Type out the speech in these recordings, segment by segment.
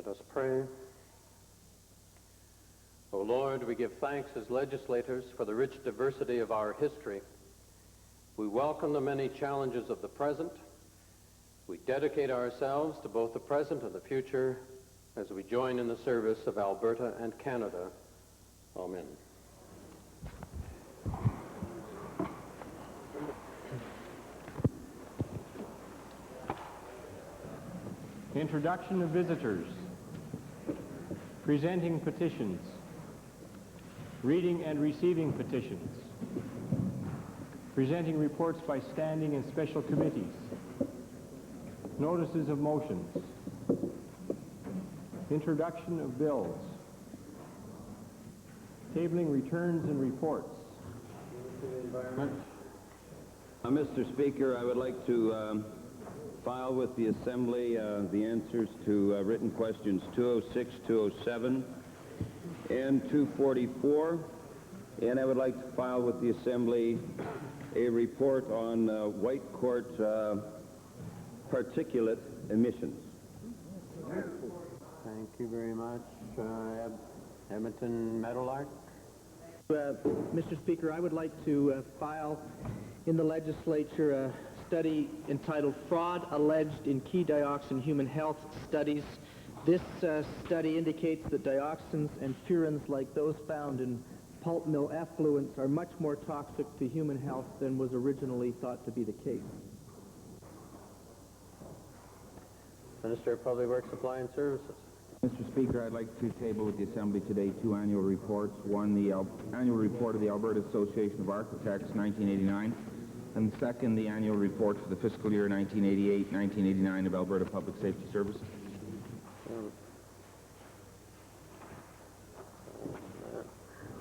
Let us pray. O Lord, we give thanks as legislators for the rich diversity of our history. We welcome the many challenges of the present. We dedicate ourselves to both the present and the future as we join in the service of Alberta and Canada. Amen. Introduction of visitors. Presenting petitions. Reading and receiving petitions. Presenting reports by standing and special committees. Notices of motions. Introduction of bills. Tabling returns and reports. Mr. Speaker, I would like to file with the Assembly the answers to written questions 206, 207, and 244. And I would like to file with the Assembly a report on White Court particulate emissions. Thank you very much. Edmonton Meadowlark. Mr. Speaker, I would like to file in the legislature a study entitled Fraud Alleged in Key Dioxin Human Health Studies. This study indicates that dioxins and furans like those found in pulp mill effluents are much more toxic to human health than was originally thought to be the case. Minister of Public Works, Supply and Services. Mr. Speaker, I'd like to table with the Assembly today two annual reports. One, the annual report of the Alberta Association of Architects, 1989, and second, the annual report for the fiscal year 1988-1989 of Alberta Public Safety Services.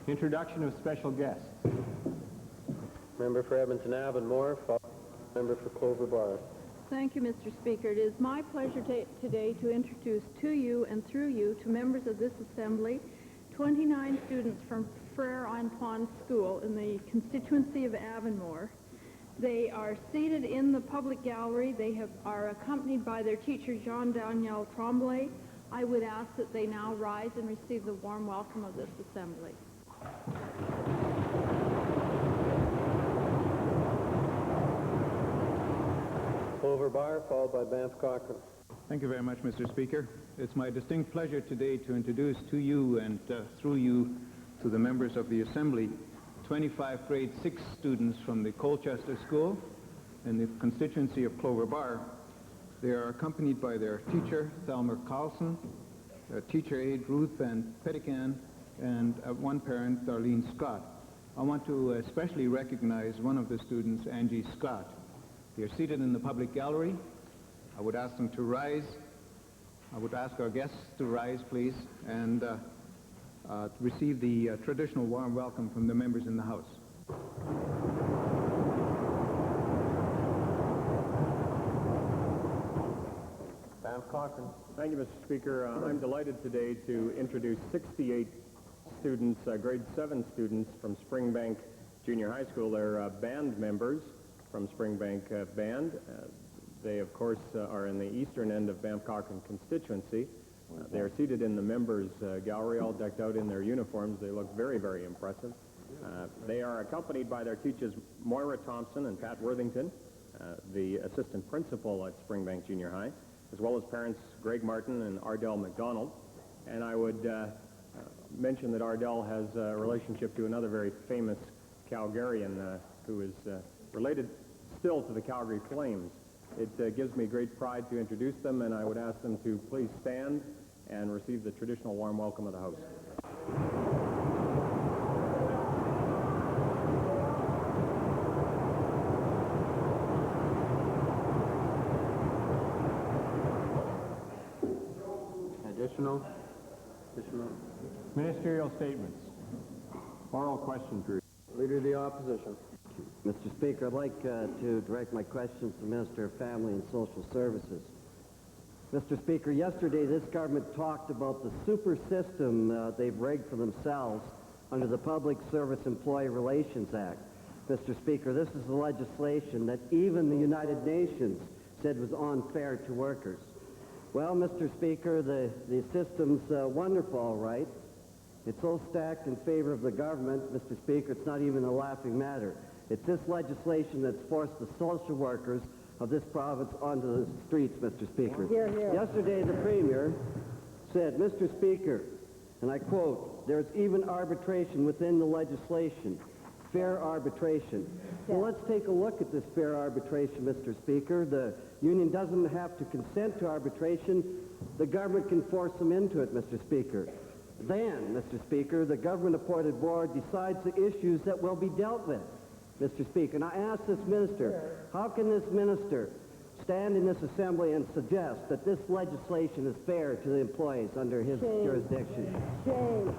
Introduction of special guests. Member for Edmonton Avonmore, member for Clover Bar. Thank you, Mr. Speaker. It is my pleasure today to introduce to you and through you to members of this Assembly 29 students from Frere Antoine School in the constituency of Avonmore. They are seated in the public gallery. They are accompanied by their teacher, Jean-Daniel Tremblay. I would ask that they now rise and receive the warm welcome of this Assembly. Clover Bar, followed by Banff Cochrane. Thank you very much, Mr. Speaker. It's my distinct pleasure today to introduce to you and through you to the members of the Assembly 25 grade 6 students from the Colchester School in the constituency of Clover Bar. They are accompanied by their teacher, Thelmer Carlson, their teacher aide, Ruth Van Pettican, and one parent, Darlene Scott. I want to especially recognize one of the students, Angie Scott. They are seated in the public gallery. I would ask them to rise. I would ask our guests to rise, please, and to receive the traditional warm welcome from the members in the House. Banff Cochrane. Thank you, Mr. Speaker. I'm delighted today to introduce 68 students, grade 7 students from Springbank Junior High School. They're band members from Springbank Band. They, of course, are in the eastern end of Banff Cochrane constituency. They are seated in the members' gallery, all decked out in their uniforms. They look very, very impressive. They are accompanied by their teachers, Moira Thompson and Pat Worthington, the assistant principal at Springbank Junior High, as well as parents Greg Martin and Ardell McDonald. And I would mention that Ardell has a relationship to another very famous Calgarian who is related still to the Calgary Flames. It gives me great pride to introduce them, and I would ask them to please stand and receive the traditional warm welcome of the House. Additional. Ministerial statements. Oral question period. Leader of the Opposition. Mr. Speaker, I'd like to direct my questions to the Minister of Family and Social Services. Mr. Speaker, yesterday this government talked about the super system they've rigged for themselves under the Public Service Employee Relations Act. Mr. Speaker, this is the legislation that even the United Nations said was unfair to workers. Well, Mr. Speaker, the system's wonderful, all right. It's so stacked in favor of the government, Mr. Speaker, it's not even a laughing matter. It's this legislation that's forced the social workers of this province onto the streets, Mr. Speaker. Hear, hear. Yesterday, the Premier said, Mr. Speaker, and I quote, "There's even arbitration within the legislation, fair arbitration." Well, let's take a look at this fair arbitration, Mr. Speaker. The union doesn't have to consent to arbitration. The government can force them into it, Mr. Speaker. Then, Mr. Speaker, the government-appointed board decides the issues that will be dealt with, Mr. Speaker. And I ask this minister, how can this minister stand in this assembly and suggest that this legislation is fair to the employees under his jurisdiction? Shame.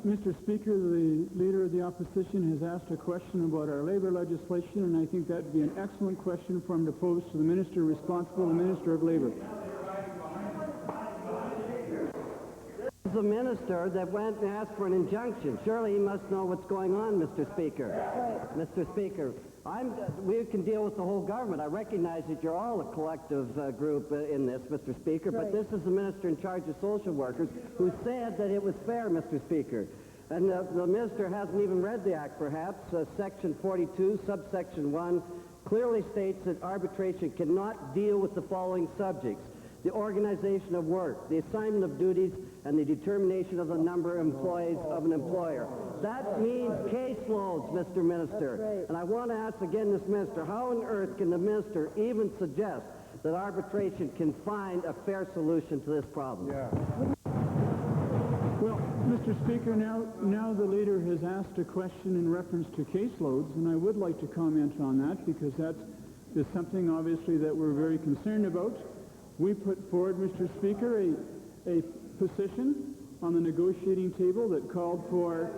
Mr. Speaker, the Leader of the Opposition has asked a question about our labor legislation, and I think that would be an excellent question for him to pose to the Minister responsible, the Minister of Labor. The minister that went and asked for an injunction. Surely he must know what's going on, Mr. Speaker. Right. Mr. Speaker, we can deal with the whole government. I recognize that you're all a collective group in this, Mr. Speaker, but Right. this is the minister in charge of social workers who said that it was fair, Mr. Speaker. And the minister hasn't even read the act, perhaps. Section 42, subsection 1, clearly states that arbitration cannot deal with the following subjects: the organization of work, the assignment of duties, and the determination of the number of employees of an employer. That means caseloads, Mr. Minister. That's right. And I want to ask again this minister, how on earth can the minister even suggest that arbitration can find a fair solution to this problem? Well, Mr. Speaker, now the Leader has asked a question in reference to caseloads, and I would like to comment on that because that is something, obviously, that we're very concerned about. We put forward, Mr. Speaker, a position on the negotiating table that called for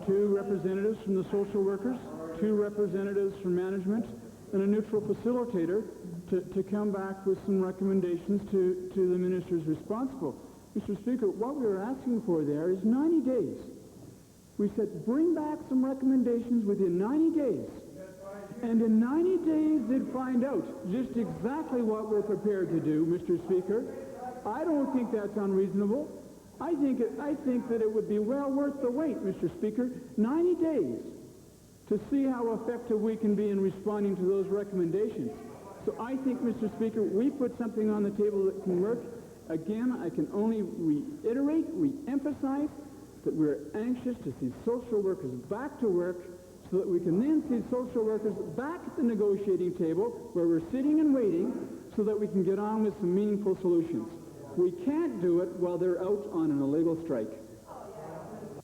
2 representatives from the social workers, 2 representatives from management, and a neutral facilitator to come back with some recommendations to the ministers responsible. Mr. Speaker, what we were asking for there is 90 days. We said, bring back some recommendations within 90 days. And in 90 days, they'd find out just exactly what we're prepared to do, Mr. Speaker. I don't think that's unreasonable. I think that it would be well worth the wait, Mr. Speaker, 90 days to see how effective we can be in responding to those recommendations. So I think, Mr. Speaker, we put something on the table that can work. Again, I can only reiterate, re-emphasize that we're anxious to see social workers back to work so that we can then see social workers back at the negotiating table where we're sitting and waiting so that we can get on with some meaningful solutions. We can't do it while they're out on an illegal strike.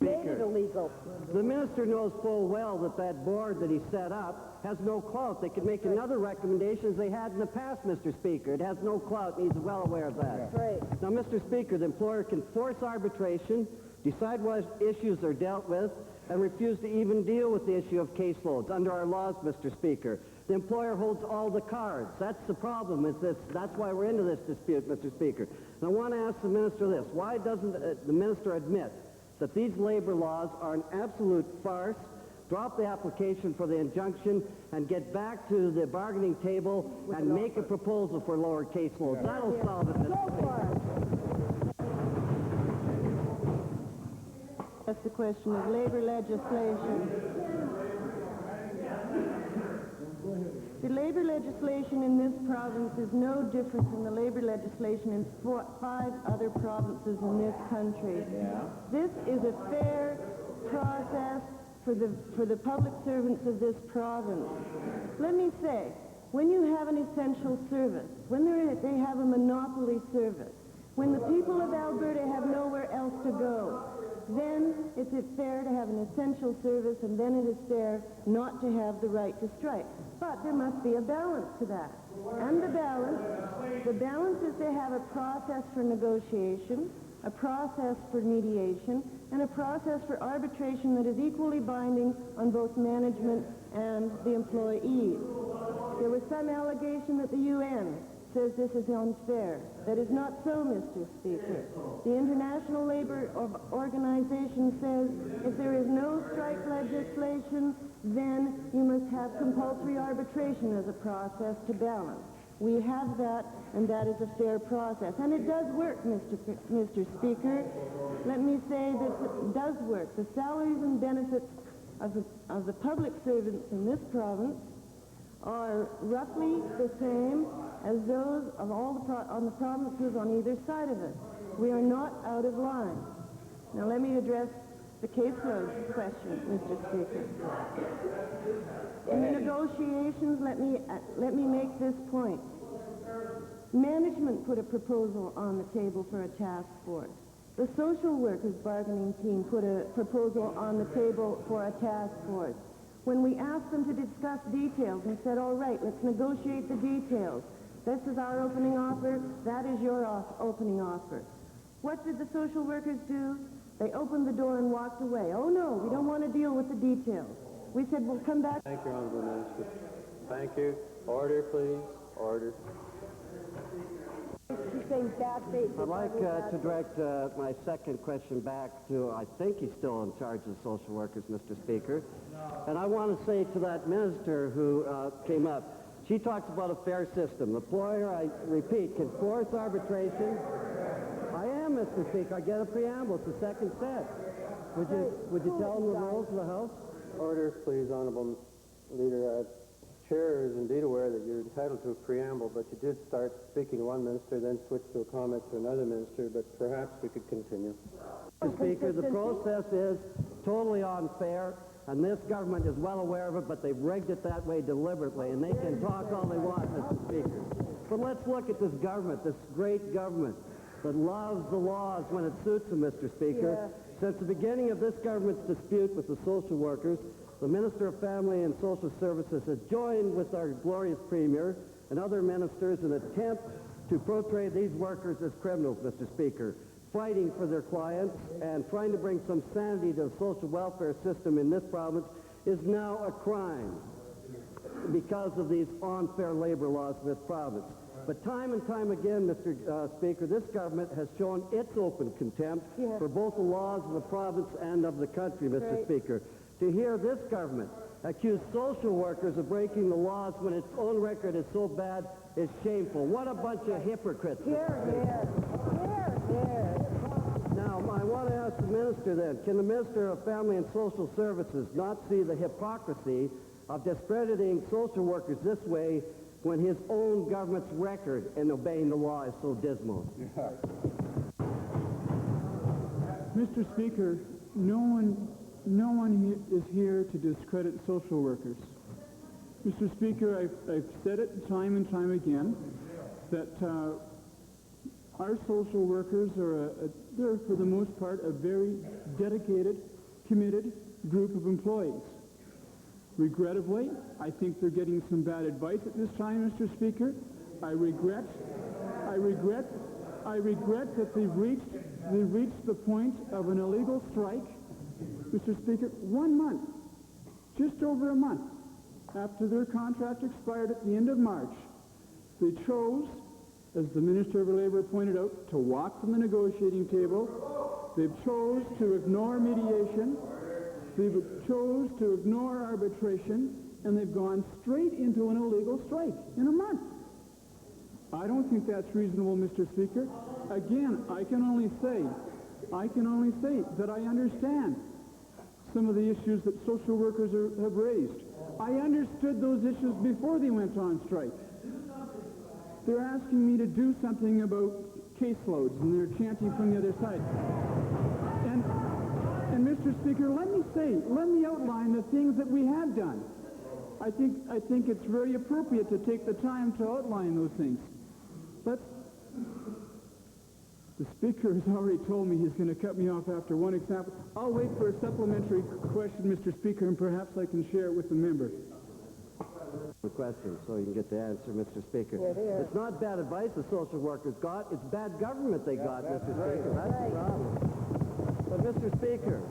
Made it illegal. The minister knows full well that that board that he set up has no clout. They could make another recommendation as they had in the past, Mr. Speaker. It has no clout, and he's well aware of that. That's right. Now, Mr. Speaker, the employer can force arbitration, decide what issues are dealt with, and refuse to even deal with the issue of caseloads under our laws, Mr. Speaker. The employer holds all the cards. That's the problem with this. That's why we're into this dispute, Mr. Speaker. And I want to ask the minister this. Why doesn't the minister admit that these labor laws are an absolute farce, drop the application for the injunction, and get back to the bargaining table and make a proposal for lower caseloads? That'll solve it, Mr. Go Speaker. for it. That's the question of labor legislation. The labor legislation in this province is no different from the labor legislation in 5 other provinces in this country. This is a fair process for the public servants of this province. Let me say, when you have an essential service, when they have a monopoly service, when the people of Alberta have nowhere else to go, then it's fair to have an essential service, and then it is fair not to have the right to strike. But there must be a balance to that. And the balance is to have a process for negotiation, a process for mediation, and a process for arbitration that is equally binding on both management and the employees. There was some allegation that the UN says this is unfair. That is not so, Mr. Speaker. The International Labor Organization says if there is no strike legislation, then you must have compulsory arbitration as a process to balance. We have that, and that is a fair process. And it does work, Mr. Speaker. Let me say that it does work. The salaries and benefits of the public servants in this province are roughly the same as those of all the provinces on either side of it. We are not out of line. Now let me address the caseload question, Mr. Speaker. In the negotiations, let me make this point. Management put a proposal on the table for a task force. The social workers bargaining team put a proposal on the table for a task force. When we asked them to discuss details and said, all right, let's negotiate the details. This is our opening offer. That is your opening offer. What did the social workers do? They opened the door and walked away. Oh, no, we don't want to deal with the details. We said, we'll come back. Thank you, Honorable Minister. Thank you. Order, please. Order. She's saying bad faith. I'd like to direct my second question back to, I think he's still in charge of the social workers, Mr. Speaker. And I want to say to that minister who came up, she talks about a fair system. The employer, I repeat, can force arbitration. I am, Mr. Speaker. I get a preamble. It's the second set. Would you tell them the rules of the House? Order, please, Honorable Leader. Chair is indeed aware that you're entitled to a preamble, but you did start speaking to one minister, then switch to a comment to another minister, but perhaps we could continue. Mr. Speaker, the process is totally unfair, and this government is well aware of it, but they've rigged it that way deliberately, and they can talk all they want, Mr. Speaker. But let's look at this government, this great government that loves the laws when it suits them, Mr. Speaker. Yeah. Since the beginning of this government's dispute with the social workers, the Minister of Family and Social Services has joined with our glorious Premier and other ministers in an attempt to portray these workers as criminals, Mr. Speaker, fighting for their clients and trying to bring some sanity to the social welfare system in this province is now a crime because of these unfair labor laws in this province. But time and time again, Mr. Speaker, this government has shown its open contempt for both the laws of the province and of the country, Mr. Speaker. To hear this government accuse social workers of breaking the laws when its own record is so bad is shameful. What a bunch of hypocrites. Here. Now, I want to ask the minister then, can the Minister of Family and Social Services not see the hypocrisy of discrediting social workers this way when his own government's record in obeying the law is so dismal? Mr. Speaker, no one is here to discredit social workers. Mr. Speaker, I've said it time and time again that our social workers are, they're for the most part, a very dedicated, committed group of employees. Regrettably, I think they're getting some bad advice at this time, Mr. Speaker. I regret that they've reached the point of an illegal strike. Mr. Speaker, 1 month, just over a month, after their contract expired at the end of March, they chose, as the Minister of Labour pointed out, to walk from the negotiating table. They chose to ignore mediation. They chose to ignore arbitration, and they've gone straight into an illegal strike in a month. I don't think that's reasonable, Mr. Speaker. Again, I can only say that I understand some of the issues that social workers have raised. I understood those issues before they went on strike. They're asking me to do something about caseloads, and they're chanting from the other side. And Mr. Speaker, let me outline the things that we have done. I think it's very appropriate to take the time to outline those things. The Speaker has already told me he's going to cut me off after one example. I'll wait for a supplementary question, Mr. Speaker, and perhaps I can share it with the member. The question, so you can get the answer, Mr. Speaker. It's not bad advice the social workers got, it's bad government they got, Mr. Speaker. That's the problem. But, Mr. Speaker,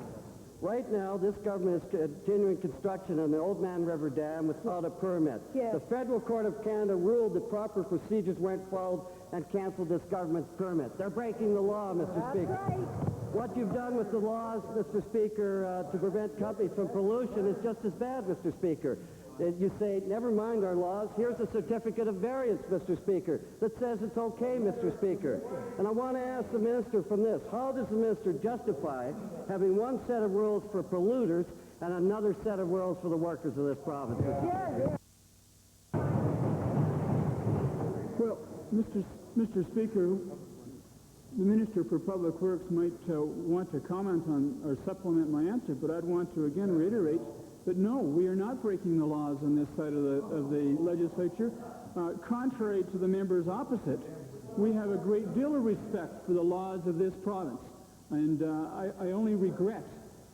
Right now, this government is continuing construction on the Old Man River Dam without a permit. Yes. The Federal Court of Canada ruled that proper procedures weren't followed and canceled this government's permit. They're breaking the law, Mr. That's Speaker. right. What you've done with the laws, Mr. Speaker, to prevent companies from pollution is just as bad, Mr. Speaker. You say, never mind our laws, here's a certificate of variance, Mr. Speaker, that says it's okay, Mr. Speaker. And I want to ask the minister from this, how does the minister justify having one set of rules for polluters and another set of rules for the workers of this province, Mr. Speaker? Well, Mr. Speaker, the Minister for Public Works might want to comment on or supplement my answer, but I'd want to again reiterate that no, we are not breaking the laws on this side of the legislature. Contrary to the members opposite, we have a great deal of respect for the laws of this province, and I only regret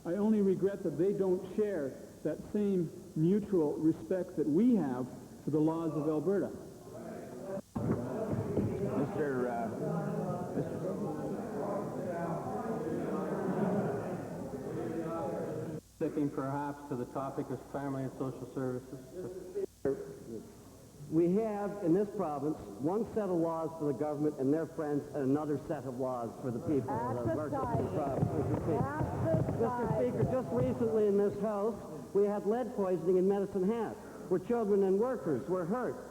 that they don't share that same mutual respect that we have for the laws of Alberta. Sticking perhaps to the topic of family and social services. We have, in this province, one set of laws for the government and their friends and another set of laws for the people of the workers of this province, Mr. Speaker. Mr. Speaker, just recently in this House, we had lead poisoning in Medicine Hat, where children and workers were hurt.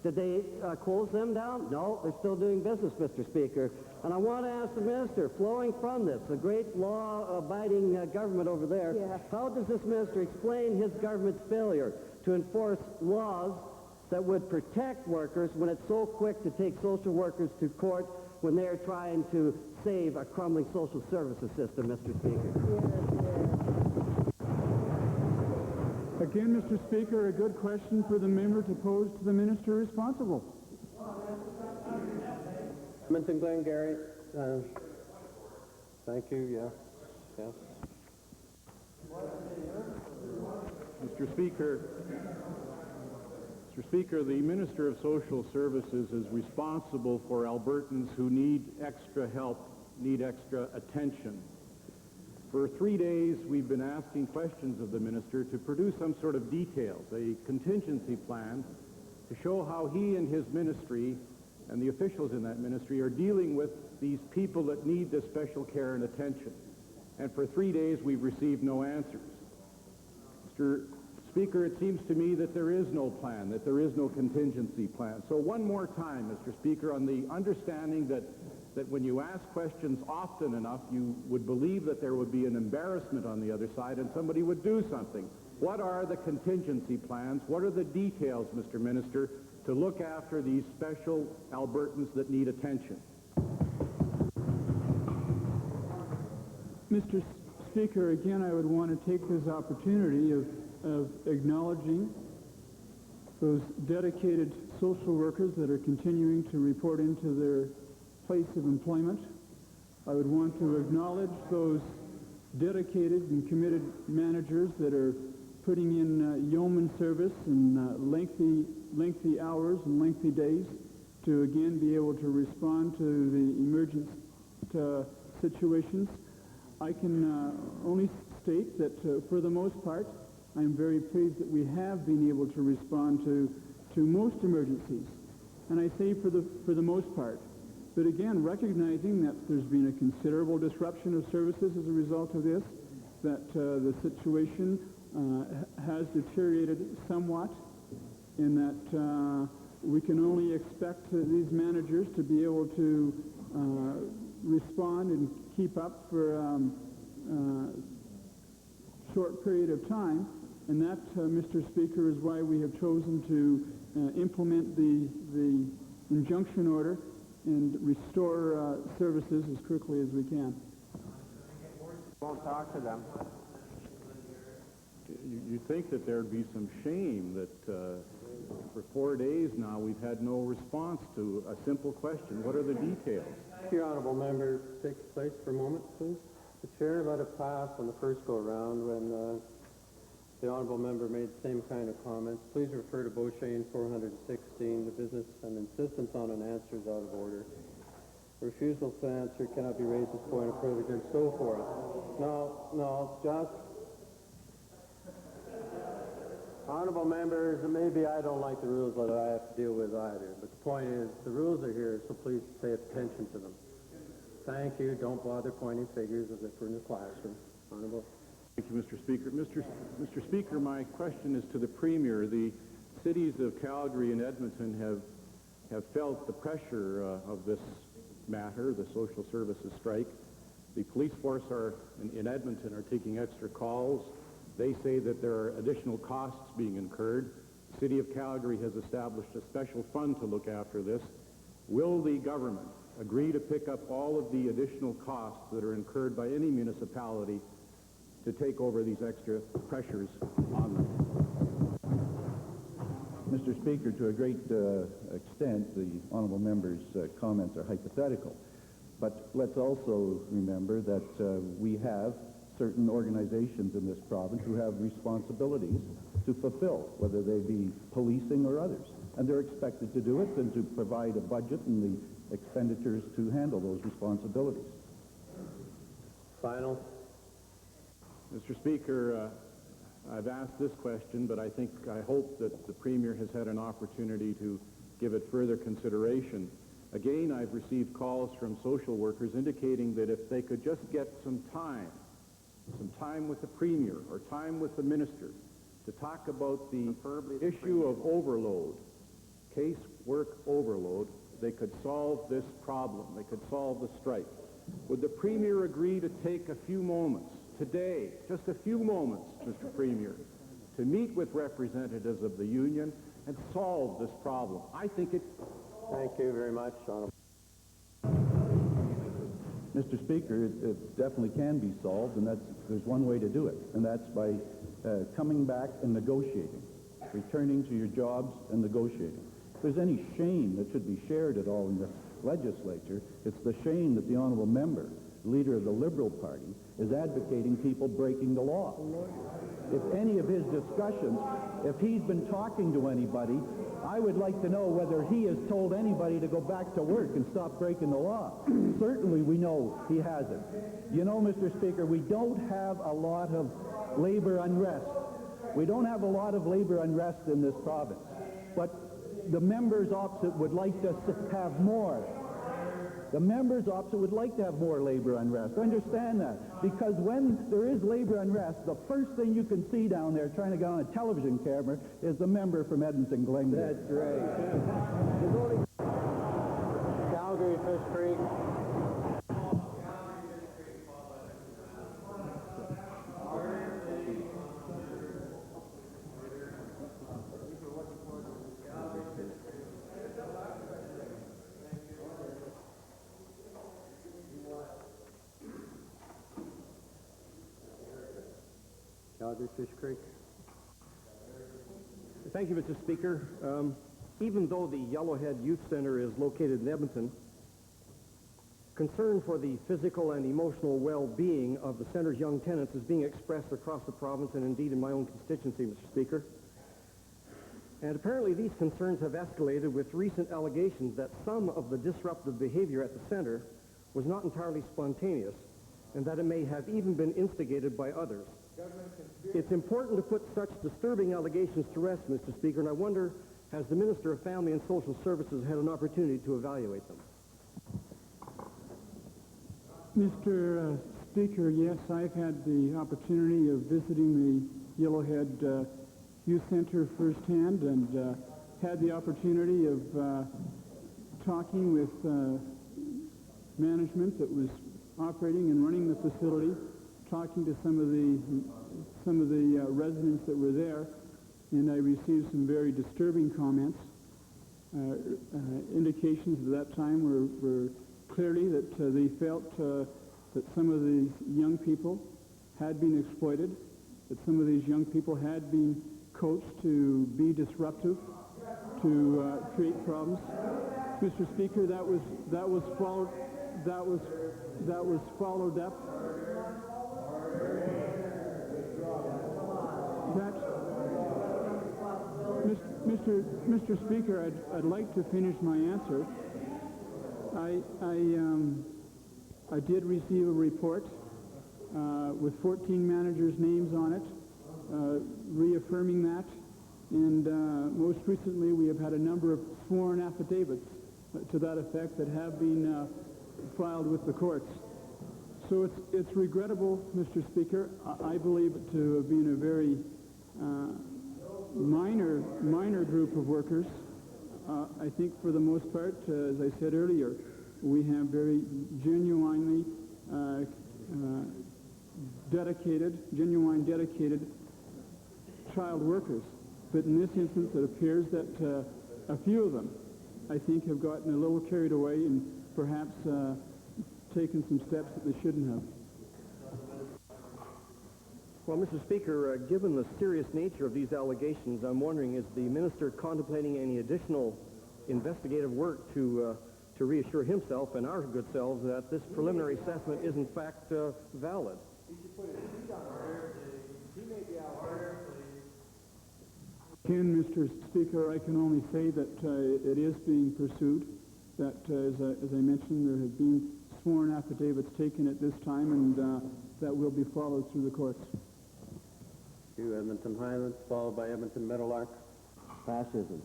Did they close them down? No, they're still doing business, Mr. Speaker. And I want to ask the minister, flowing from this, the great law-abiding government over there, how does this minister explain his government's failure to enforce laws that would protect workers when it's so quick to take social workers to court when they're trying to save a crumbling social services system, Mr. Speaker? Again, Mr. Speaker, a good question for the member to pose to the minister responsible. Edmonton Glengarry, thank you, yes. Mr. Speaker, the Minister of Social Services is responsible for Albertans who need extra help, need extra attention. For 3 days, we've been asking questions of the minister to produce some sort of details, a contingency plan to show how he and his ministry and the officials in that ministry are dealing with these people that need this special care and attention. And for 3 days, we've received no answers. Mr. Speaker, it seems to me that there is no plan, that there is no contingency plan. So one more time, Mr. Speaker, on the understanding that when you ask questions often enough, you would believe that there would be an embarrassment on the other side and somebody would do something. What are the contingency plans? What are the details, Mr. Minister, to look after these special Albertans that need attention? Mr. Speaker, again, I would want to take this opportunity of acknowledging those dedicated social workers that are continuing to report into their place of employment. I would want to acknowledge those dedicated and committed managers that are putting in yeoman service and lengthy hours and lengthy days to again be able to respond to the emergent situations. I can only state that for the most part, I am very pleased that we have been able to respond to most emergencies. And I say for the most part. But again, recognizing that there's been a considerable disruption of services as a result of this, that the situation has deteriorated somewhat, in that we can only expect these managers to be able to respond and keep up for a short period of time. And that, Mr. Speaker, is why we have chosen to implement the injunction order and restore services as quickly as we can. Won't talk to them. You'd think that there'd be some shame that for 4 days now we've had no response to a simple question. What are the details? Your honourable member, take place for a moment, please. The chair let it pass on the first go-around when the honourable member made the same kind of comments. Please refer to Beauchene 416. The business and insistence on an answer is out of order. Refusal to answer cannot be raised as point of privilege, and so forth. No, just... Honorable members, maybe I don't like the rules that I have to deal with either, but the point is, the rules are here, so please pay attention to them. Thank you. Don't bother pointing fingers as if we're in a classroom. Honorable. Thank you, Mr. Speaker. Mr. Speaker, my question is to the Premier. The cities of Calgary and Edmonton have felt the pressure of this matter, the social services strike. The police force in Edmonton are taking extra calls. They say that there are additional costs being incurred. The City of Calgary has established a special fund to look after this. Will the government agree to pick up all of the additional costs that are incurred by any municipality to take over these extra pressures on them? Mr. Speaker, to a great extent, the honourable member's comments are hypothetical. But let's also remember that we have certain organizations in this province who have responsibilities to fulfill, whether they be policing or others. And they're expected to do it and to provide a budget and the expenditures to handle those responsibilities. Final. Mr. Speaker, I've asked this question, but I hope that the Premier has had an opportunity to give it further consideration. Again, I've received calls from social workers indicating that if they could just get some time with the Premier or time with the Minister to talk about the issue of overload, casework overload, they could solve this problem. They could solve the strike. Would the Premier agree to take a few moments today, just a few moments, Mr. Premier, to meet with representatives of the union and solve this problem? I think it... Thank you very much, Honorable. Mr. Speaker, it definitely can be solved, and there's one way to do it, and that's by coming back and negotiating, returning to your jobs and negotiating. If there's any shame that should be shared at all in the legislature, it's the shame that the honourable member, leader of the Liberal Party, is advocating people breaking the law. If any of his discussions, if he's been talking to anybody, I would like to know whether he has told anybody to go back to work and stop breaking the law. Certainly we know he hasn't. You know, Mr. Speaker, we don't have a lot of labor unrest. We don't have a lot of labor unrest in this province. But the members opposite would like to have more. The members opposite would like to have more labor unrest. Understand that. Because when there is labor unrest, the first thing you can see down there trying to get on a television camera is the member from Edmonton Glendale. That's right. Calgary, Fish Creek. Calgary, Fish Creek. Thank you, Mr. Speaker. Even though the Yellowhead Youth Center is located in Edmonton, concern for the physical and emotional well-being of the center's young tenants is being expressed across the province and indeed in my own constituency, Mr. Speaker. And apparently these concerns have escalated with recent allegations that some of the disruptive behavior at the center was not entirely spontaneous and that it may have even been instigated by others. It's important to put such disturbing allegations to rest, Mr. Speaker, and I wonder, has the Minister of Family and Social Services had an opportunity to evaluate them? Mr. Speaker, yes, I've had the opportunity of visiting the Yellowhead Youth Center firsthand and had the opportunity of talking with management that was operating and running the facility, talking to some of the residents that were there, and I received some very disturbing comments. Indications at that time were clearly that they felt that some of these young people had been exploited, that some of these young people had been coached to be disruptive, to create problems. Mr. Speaker, that was followed up. Mr. Speaker, I'd like to finish my answer. I did receive a report with 14 managers' names on it, reaffirming that. And most recently, we have had a number of sworn affidavits to that effect that have been filed with the courts. So it's regrettable, Mr. Speaker. I believe it to have been a very minor group of workers. I think for the most part, as I said earlier, we have very genuinely dedicated child workers. But in this instance, it appears that a few of them, I think, have gotten a little carried away and perhaps taken some steps that they shouldn't have. Well, Mr. Speaker, given the serious nature of these allegations, I'm wondering, is the minister contemplating any additional investigative work to reassure himself and our good selves that this preliminary assessment is in fact valid? Again, Mr. Speaker, I can only say that it is being pursued, that, as I mentioned, there have been sworn affidavits taken at this time, and that will be followed through the courts. You, Edmonton Highlands, followed by Edmonton Meadowlark. Fascism.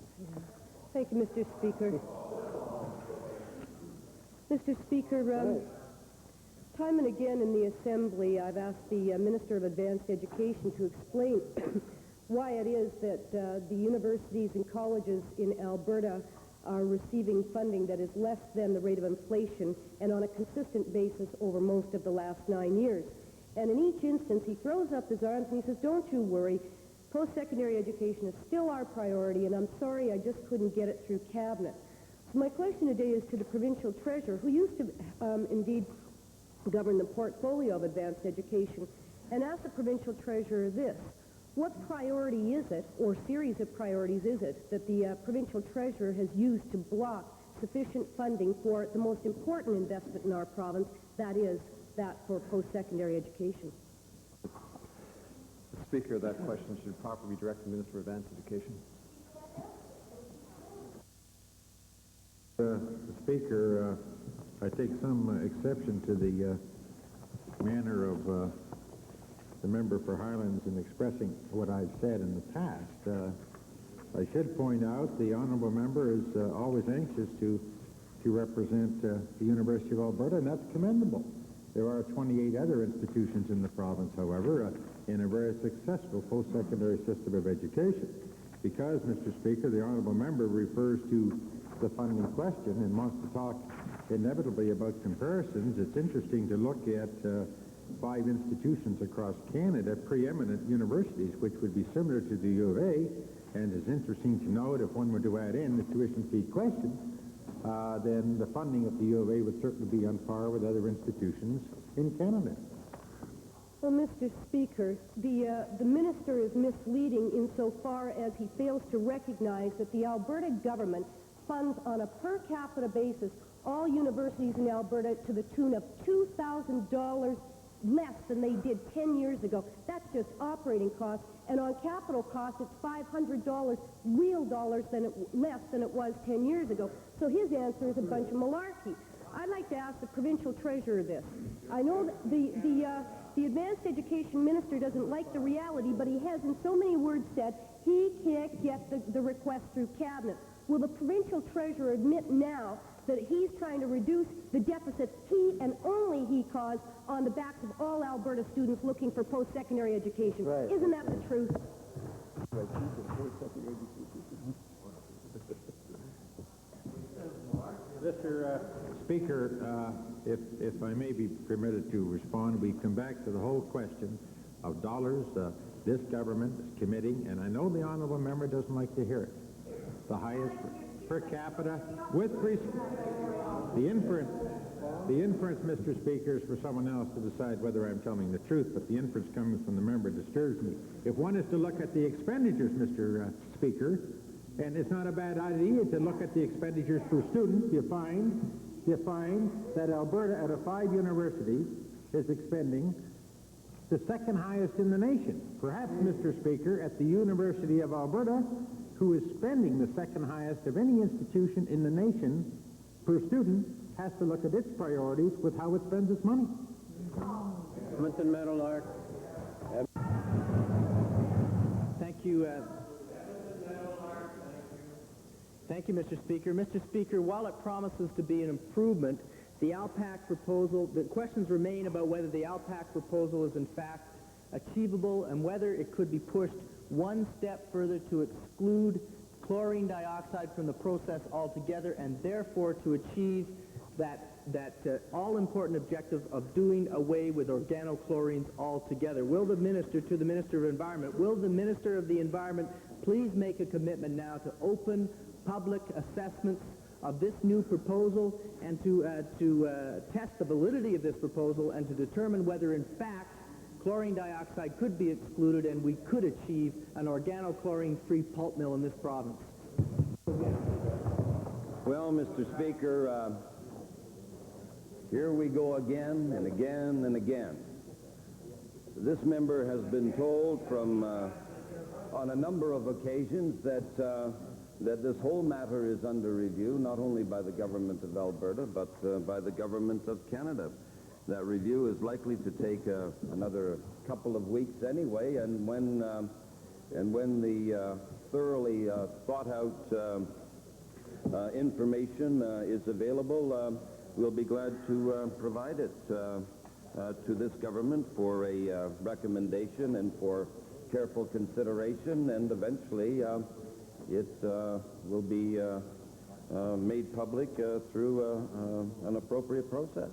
Thank you, Mr. Speaker. Mr. Speaker, time and again in the Assembly, I've asked the Minister of Advanced Education to explain why it is that the universities and colleges in Alberta are receiving funding that is less than the rate of inflation and on a consistent basis over most of the last 9 years. And in each instance, he throws up his arms and he says, don't you worry, post-secondary education is still our priority, and I'm sorry I just couldn't get it through Cabinet. So my question today is to the provincial treasurer, who used to indeed govern the portfolio of advanced education, and ask the provincial treasurer this: what priority is it, or series of priorities is it, that the provincial treasurer has used to block sufficient funding for the most important investment in our province, that is, that for post-secondary education? Speaker, that question should properly be directed to the Minister of Advanced Education. Speaker, I take some exception to the manner of the member for Highlands in expressing what I've said in the past. I should point out the honourable member is always anxious to represent the University of Alberta, and that's commendable. There are 28 other institutions in the province, however, in a very successful post-secondary system of education. Because, Mr. Speaker, the honourable member refers to the funding question and wants to talk inevitably about comparisons, it's interesting to look at 5 institutions across Canada, preeminent universities, which would be similar to the U of A, and it's interesting to note, if one were to add in the tuition fee question, then the funding at the U of A would certainly be on par with other institutions in Canada. Well, Mr. Speaker, the minister is misleading insofar as he fails to recognize that the Alberta government funds on a per capita basis all universities in Alberta to the tune of $2,000 less than they did 10 years ago. That's just operating costs. And on capital costs, it's $500 real dollars less than it was 10 years ago. So his answer is a bunch of malarkey. I'd like to ask the provincial treasurer this. I know that the advanced education minister doesn't like the reality, but he has in so many words said he can't get the request through Cabinet. Will the provincial treasurer admit now that he's trying to reduce the deficit he and only he caused on the backs of all Alberta students looking for post-secondary education? Right. Isn't that the truth? Mr. Speaker, if I may be permitted to respond, we come back to the whole question of dollars this government is committing, and I know the honourable member doesn't like to hear it, the highest per capita with the inference, Mr. Speaker, is for someone else to decide whether I'm telling the truth, but the inference coming from the member disturbs me. If one is to look at the expenditures, Mr. Speaker, and it's not a bad idea to look at the expenditures per student, you find that Alberta, out of 5 universities, is expending the second highest in the nation. Perhaps, Mr. Speaker, at the University of Alberta, who is spending the second highest of any institution in the nation per student, has to look at its priorities with how it spends its money. Edmonton Meadowlark. Thank you. Thank you, Mr. Speaker. Mr. Speaker, while it promises to be an improvement, the ALPAC proposal, the questions remain about whether the ALPAC proposal is in fact achievable and whether it could be pushed one step further to exclude chlorine dioxide from the process altogether and therefore to achieve that all-important objective of doing away with organochlorines altogether. Will the Minister, to the Minister of Environment, will the Minister of the Environment please make a commitment now to open public assessments of this new proposal and to test the validity of this proposal and to determine whether in fact chlorine dioxide could be excluded and we could achieve an organochlorine-free pulp mill in this province? Well, Mr. Speaker, here we go again and again and again. This member has been told from on a number of occasions that this whole matter is under review, not only by the government of Alberta, but by the government of Canada. That review is likely to take another couple of weeks anyway, and when the thoroughly thought-out information is available, we'll be glad to provide it to this government for a recommendation and for careful consideration, and eventually it will be made public through an appropriate process.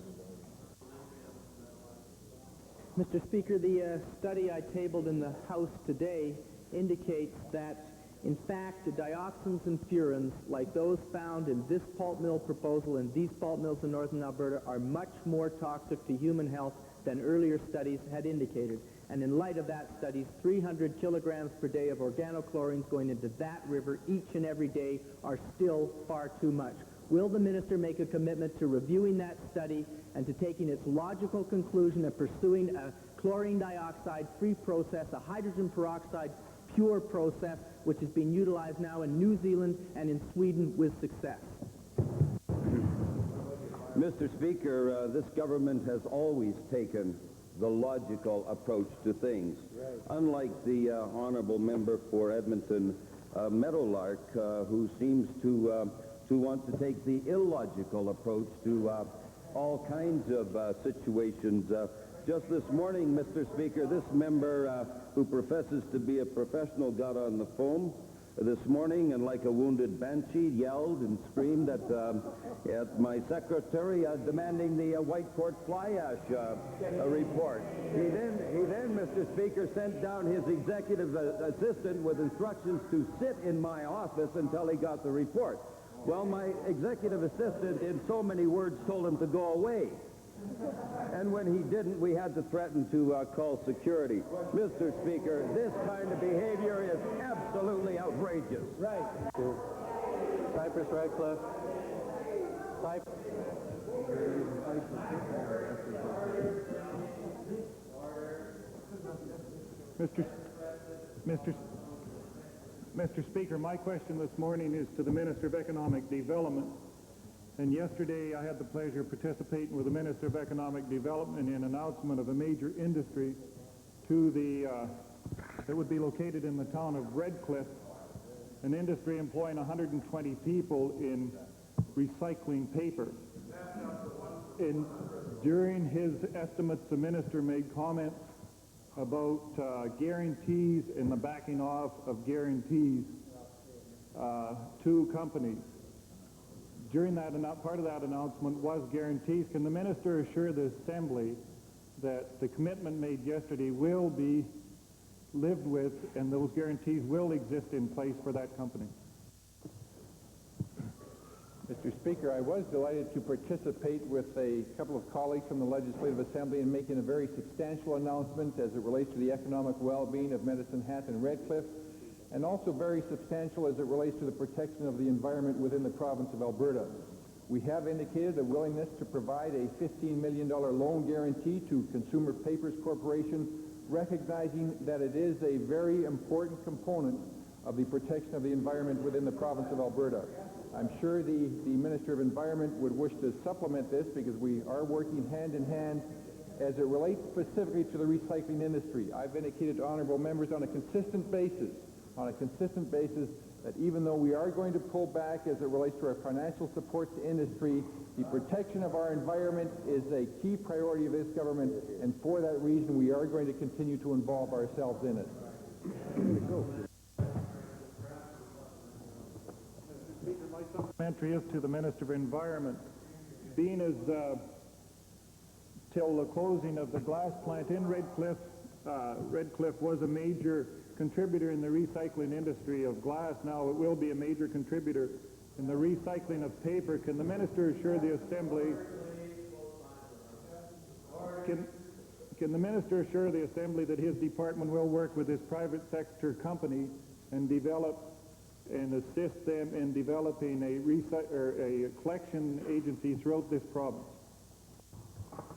Mr. Speaker, the study I tabled in the House today indicates that, in fact, dioxins and furans, like those found in this pulp mill proposal and these pulp mills in northern Alberta, are much more toxic to human health than earlier studies had indicated. And in light of that study, 300 kilograms per day of organochlorines going into that river each and every day are still far too much. Will the minister make a commitment to reviewing that study and to taking its logical conclusion and pursuing a chlorine dioxide-free process, a hydrogen peroxide pure process, which is being utilized now in New Zealand and in Sweden with success? Mr. Speaker, this government has always taken the logical approach to things. Unlike the honorable member for Edmonton Meadowlark, who seems to want to take the illogical approach to all kinds of situations. Just this morning, Mr. Speaker, this member who professes to be a professional got on the phone this morning and like a wounded banshee yelled and screamed at my secretary demanding the Whitecourt fly ash report. He then, Mr. Speaker, sent down his executive assistant with instructions to sit in my office until he got the report. Well, my executive assistant, in so many words, told him to go away. And when he didn't, we had to threaten to call security. Mr. Speaker, this kind of behavior is absolutely outrageous. Right. Cypress Radcliffe. Mr. Speaker, my question this morning is to the Minister of Economic Development. And yesterday I had the pleasure of participating with the Minister of Economic Development in an announcement of a major industry that would be located in the town of Redcliffe, an industry employing 120 people in recycling paper. During his estimates, the minister made comments about guarantees and the backing off of guarantees to companies. During that, part of that announcement was guarantees. Can the minister assure the Assembly that the commitment made yesterday will be lived with and those guarantees will exist in place for that company? Mr. Speaker, I was delighted to participate with a couple of colleagues from the Legislative Assembly in making a very substantial announcement as it relates to the economic well-being of Medicine Hat and Redcliffe, and also very substantial as it relates to the protection of the environment within the province of Alberta. We have indicated a willingness to provide a $15 million loan guarantee to Consumer Papers Corporation, recognizing that it is a very important component of the protection of the environment within the province of Alberta. I'm sure the Minister of Environment would wish to supplement this because we are working hand in hand as it relates specifically to the recycling industry. I've indicated to honorable members on a consistent basis, that even though we are going to pull back as it relates to our financial support to industry, the protection of our environment is a key priority of this government, and for that reason we are going to continue to involve ourselves in it. My supplementary is to the Minister of Environment. Being as till the closing of the glass plant in Redcliffe, Redcliffe was a major contributor in the recycling industry of glass. Now it will be a major contributor in the recycling of paper. Can the Minister assure the Assembly Can the Minister assure the Assembly that his department will work with this private sector company and develop and assist them in developing a collection agency throughout this province?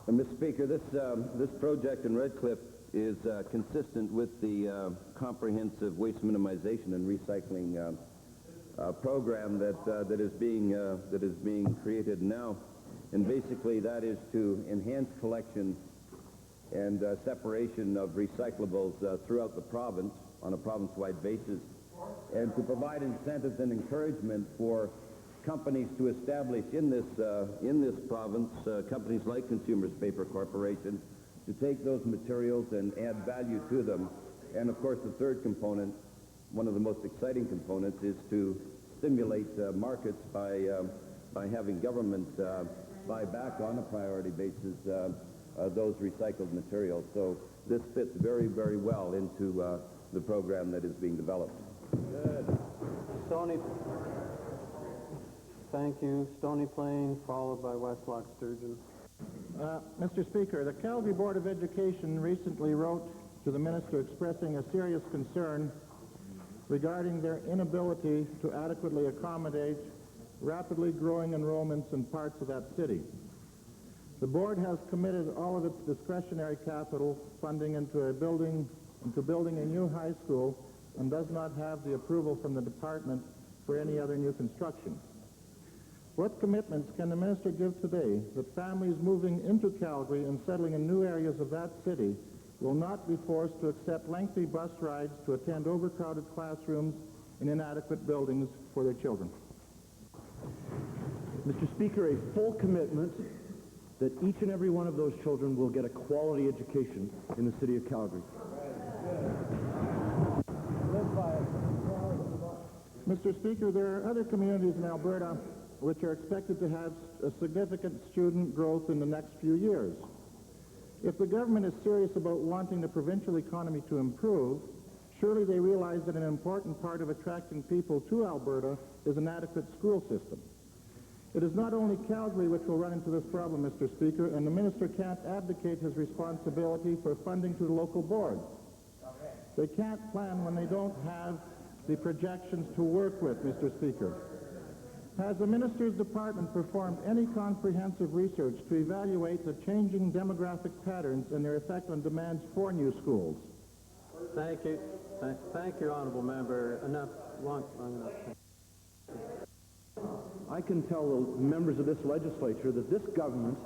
Mr. Speaker, this project in Redcliffe is consistent with the comprehensive waste minimization and recycling program that is being created now, and basically that is to enhance collection and separation of recyclables throughout the province on a province-wide basis, and to provide incentives and encouragement for companies to establish in this province, companies like Consumers Paper Corporation, to take those materials and add value to them. And of course, the third component, one of the most exciting components, is to stimulate markets by having government buy back on a priority basis those recycled materials. So this fits very, very well into the program that is being developed. Good. Stony. Thank you. Stony Plain, followed by Westlock Sturgeon. Mr. Speaker, the Calgary Board of Education recently wrote to the Minister expressing a serious concern regarding their inability to adequately accommodate rapidly growing enrollments in parts of that city. The board has committed all of its discretionary capital funding into building a new high school and does not have the approval from the department for any other new construction. What commitments can the minister give today that families moving into Calgary and settling in new areas of that city will not be forced to accept lengthy bus rides to attend overcrowded classrooms in inadequate buildings for their children? Mr. Speaker, a full commitment that each and every one of those children will get a quality education in the city of Calgary. Mr. Speaker, there are other communities in Alberta which are expected to have a significant student growth in the next few years. If the government is serious about wanting the provincial economy to improve, surely they realize that an important part of attracting people to Alberta is an adequate school system. It is not only Calgary which will run into this problem, Mr. Speaker, and the minister can't abdicate his responsibility for funding to the local boards. They can't plan when they don't have the projections to work with, Mr. Speaker. Has the minister's department performed any comprehensive research to evaluate the changing demographic patterns and their effect on demands for new schools? Thank you. Thank you, honourable member. Enough. Long enough. I can tell the members of this legislature that this government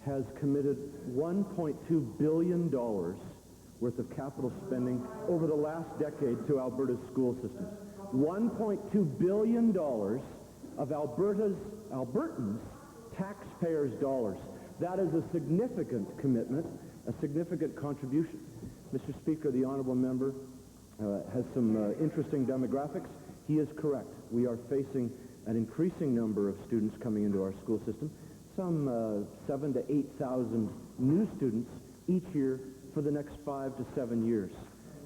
has committed $1.2 billion worth of capital spending over the last decade to Alberta's school systems. $1.2 billion of Albertans' taxpayers' dollars. That is a significant commitment, a significant contribution. Mr. Speaker, the honourable member has some interesting demographics. He is correct. We are facing an increasing number of students coming into our school system, some 7,000 to 8,000 new students each year for the next 5 to 7 years.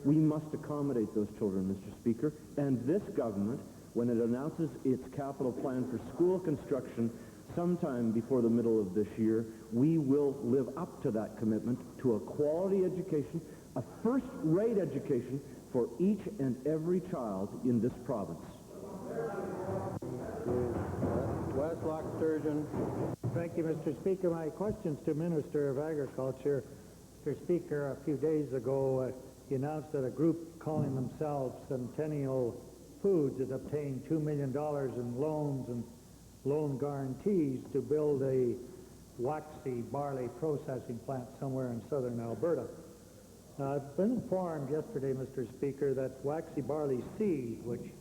We must accommodate those children, Mr. Speaker, and this government, when it announces its capital plan for school construction sometime before the middle of this year, we will live up to that commitment to a quality education, a first-rate education for each and every child in this province. Westlock Sturgeon. Thank you, Mr. Speaker. My question's to Minister of Agriculture. Mr. Speaker, a few days ago, he announced that a group calling themselves Centennial Foods had obtained $2 million in loans and loan guarantees to build a waxy barley processing plant somewhere in southern Alberta. Now, I've been informed yesterday, Mr. Speaker, that waxy barley seed, which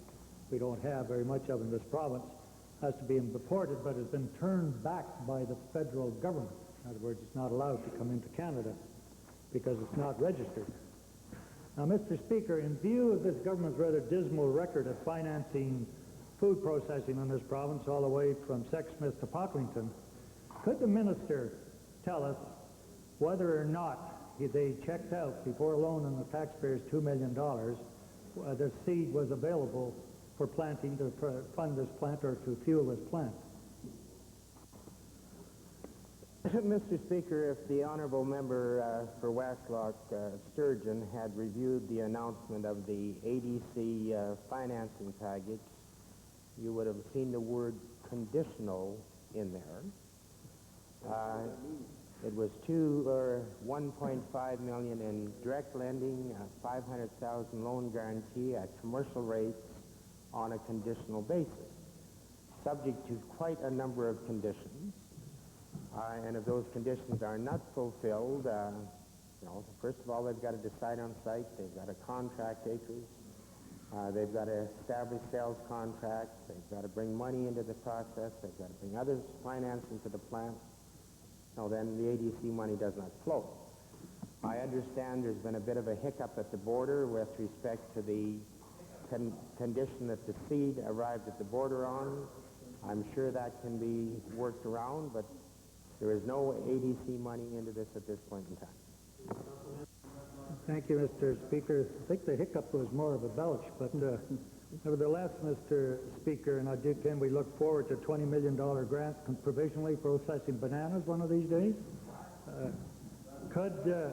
we don't have very much of in this province, has to be imported, but has been turned back by the federal government. In other words, it's not allowed to come into Canada because it's not registered. Now, Mr. Speaker, in view of this government's rather dismal record of financing food processing in this province all the way from Sexsmith to Pocklington, could the minister tell us whether or not they checked out, before loaning the taxpayers $2 million, the seed was available for planting to fund this plant or to fuel this plant? Mr. Speaker, if the honourable member for Westlock, Sturgeon, had reviewed the announcement of the ADC financing package, you would have seen the word conditional in there. It was $1.5 million in direct lending, $500,000 loan guarantee at commercial rates on a conditional basis, subject to quite a number of conditions. And if those conditions are not fulfilled, first of all, they've got to decide on site, they've got to contract acres, they've got to establish sales contracts, they've got to bring money into the process, they've got to bring others financing to the plant. No, then the ADC money does not flow. I understand there's been a bit of a hiccup at the border with respect to the condition that the seed arrived at the border on. I'm sure that can be worked around, but there is no ADC money into this at this point in time. Thank you, Mr. Speaker. I think the hiccup was more of a belch, but nevertheless, Mr. Speaker, and can we look forward to $20 million grant provisionally processing bananas one of these days? Could the...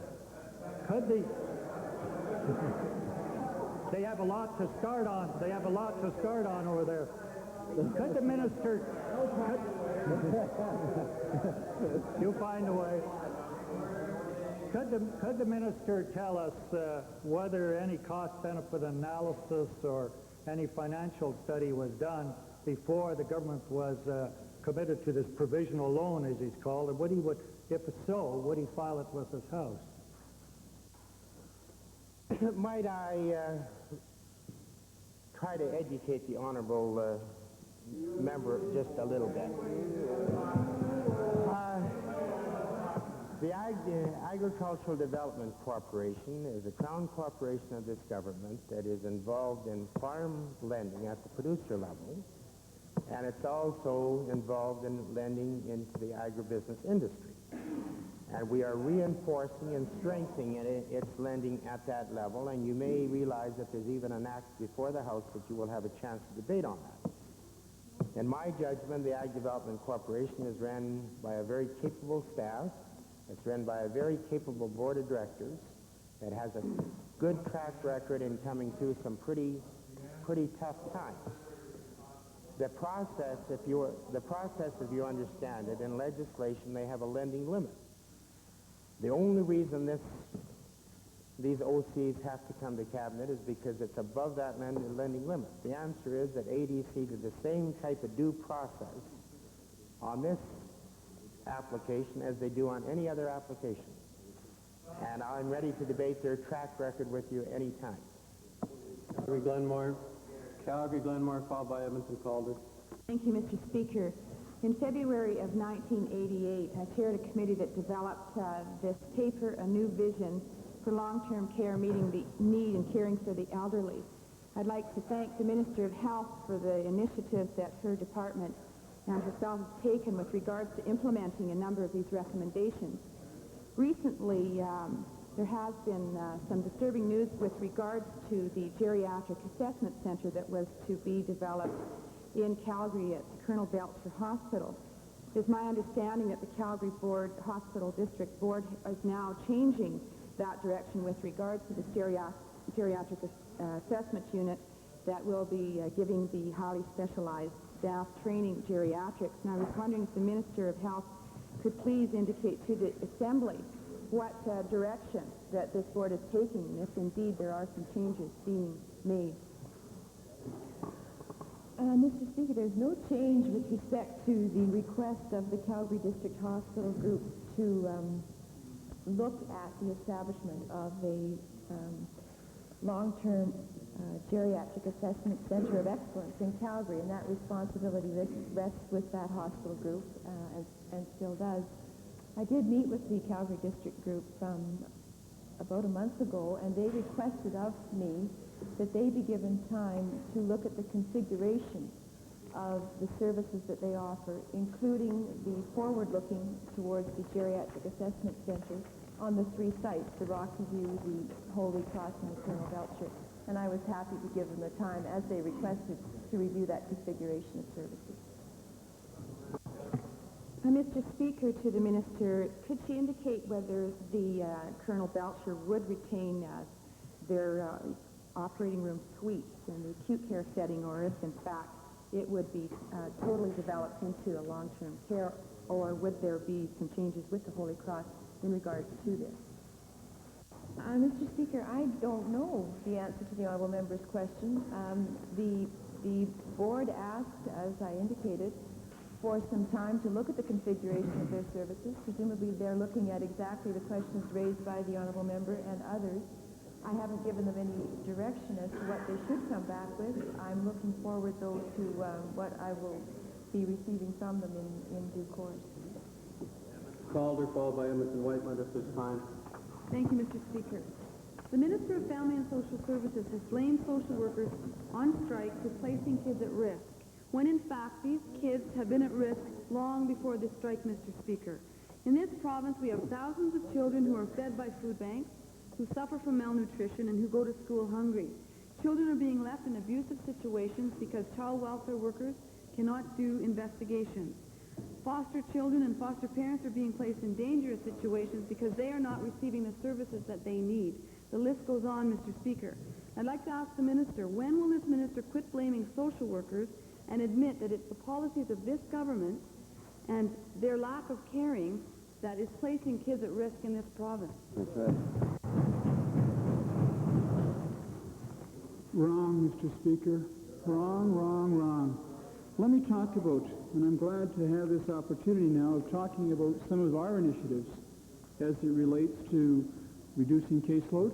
They have a lot to start on. They have a lot to start on over there. Could the minister... You'll find a way. Could the minister tell us whether any cost-benefit analysis or any financial study was done before the government was committed to this provisional loan, as he's called, and if so, would he file it with his House? Might I try to educate the honourable member just a little bit? The Agricultural Development Corporation is a crown corporation of this government that is involved in farm lending at the producer level, and it's also involved in lending into the agribusiness industry. And we are reinforcing and strengthening its lending at that level, and you may realize that there's even an act before the House that you will have a chance to debate on that. In my judgment, the Ag Development Corporation is run by a very capable staff. It's run by a very capable board of directors that has a good track record in coming through some pretty tough times. The process, if you understand it, in legislation, they have a lending limit. The only reason these OCs have to come to cabinet is because it's above that lending limit. The answer is that ADC did the same type of due process on this application as they do on any other application. And I'm ready to debate their track record with you anytime. Calgary-Glenmore, followed by Edmonton-Calder. Thank you, Mr. Speaker. In February of 1988, I chaired a committee that developed this paper, A New Vision for Long-Term Care, Meeting the Need and Caring for the Elderly. I'd like to thank the Minister of Health for the initiatives that her department and herself have taken with regards to implementing a number of these recommendations. Recently, there has been some disturbing news with regards to the geriatric assessment center that was to be developed in Calgary at Colonel Belcher Hospital. It is my understanding that the Calgary Hospital District Board is now changing that direction with regards to the geriatric assessment unit that will be giving the highly specialized staff training geriatrics. And I was wondering if the Minister of Health could please indicate to the Assembly what direction that this board is taking, and if indeed there are some changes being made. Mr. Speaker, there's no change with respect to the request of the Calgary District Hospital Group to look at the establishment of a long-term geriatric assessment center of excellence in Calgary, and that responsibility rests with that hospital group and still does. I did meet with the Calgary District Group about a month ago, and they requested of me that they be given time to look at the configuration of the services that they offer, including the forward-looking towards the geriatric assessment center on the three sites, the Rocky View, the Holy Cross, and the Colonel Belcher. And I was happy to give them the time, as they requested, to review that configuration of services. Mr. Speaker, to the Minister, could she indicate whether the Colonel Belcher would retain their operating room suites in the acute care setting, or if, in fact, it would be totally developed into a long-term care, or would there be some changes with the Holy Cross in regards to this? Mr. Speaker, I don't know the answer to the honourable member's question. The board asked, as I indicated, for some time to look at the configuration of their services. Presumably they're looking at exactly the questions raised by the honourable member and others. I haven't given them any direction as to what they should come back with. I'm looking forward, though, to what I will be receiving from them in due course. Calder, followed by Mrs. Whiteman at this time. Thank you, Mr. Speaker. The Minister of Family and Social Services has blamed social workers on strike for placing kids at risk, when in fact these kids have been at risk long before this strike, Mr. Speaker. In this province, we have thousands of children who are fed by food banks, who suffer from malnutrition, and who go to school hungry. Children are being left in abusive situations because child welfare workers cannot do investigations. Foster children and foster parents are being placed in dangerous situations because they are not receiving the services that they need. The list goes on, Mr. Speaker. I'd like to ask the Minister, when will this Minister quit blaming social workers and admit that it's the policies of this government and their lack of caring that is placing kids at risk in this province? That's right. Wrong, Mr. Speaker. Wrong, wrong, wrong. Let me talk about, and I'm glad to have this opportunity now of talking about some of our initiatives as it relates to reducing caseload.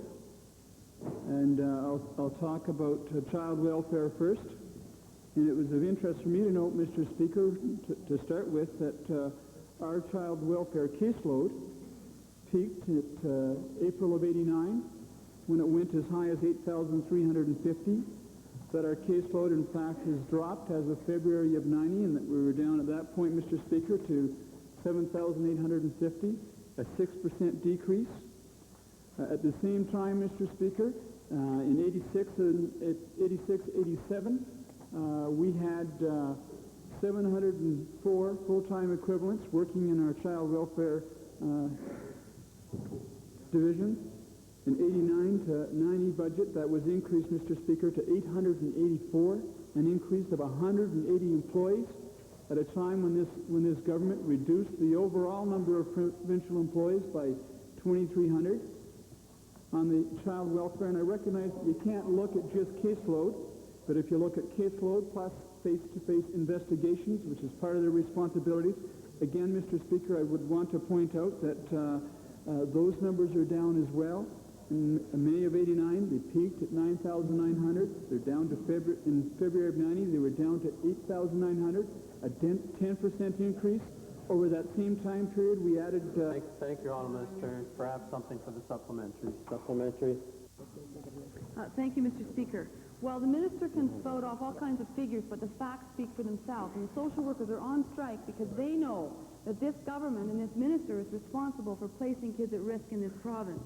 And I'll talk about child welfare first. And it was of interest for me to note, Mr. Speaker, to start with, that our child welfare caseload peaked at April of '89, when it went as high as 8,350, that our caseload, in fact, has dropped as of February of '90, and that we were down at that point, Mr. Speaker, to 7,850, a 6% decrease. At the same time, Mr. Speaker, in 87, we had 704 full-time equivalents working in our child welfare division. An 89 to 90 budget that was increased, Mr. Speaker, to 884, an increase of 180 employees at a time when this government reduced the overall number of provincial employees by 2,300 on the child welfare. And I recognize that you can't look at just caseload, but if you look at caseload plus face-to-face investigations, which is part of their responsibilities, again, Mr. Speaker, I would want to point out that those numbers are down as well. In May of '89, they peaked at 9,900. They're down to in February of '90, they were down to 8,900, a 10% increase. Over that same time period, we added... Thank you, Honourable Minister. Perhaps something for the supplementary. Supplementary. Thank you, Mr. Speaker. Well, the Minister can spout off all kinds of figures, but the facts speak for themselves. And the social workers are on strike because they know that this government and this Minister is responsible for placing kids at risk in this province.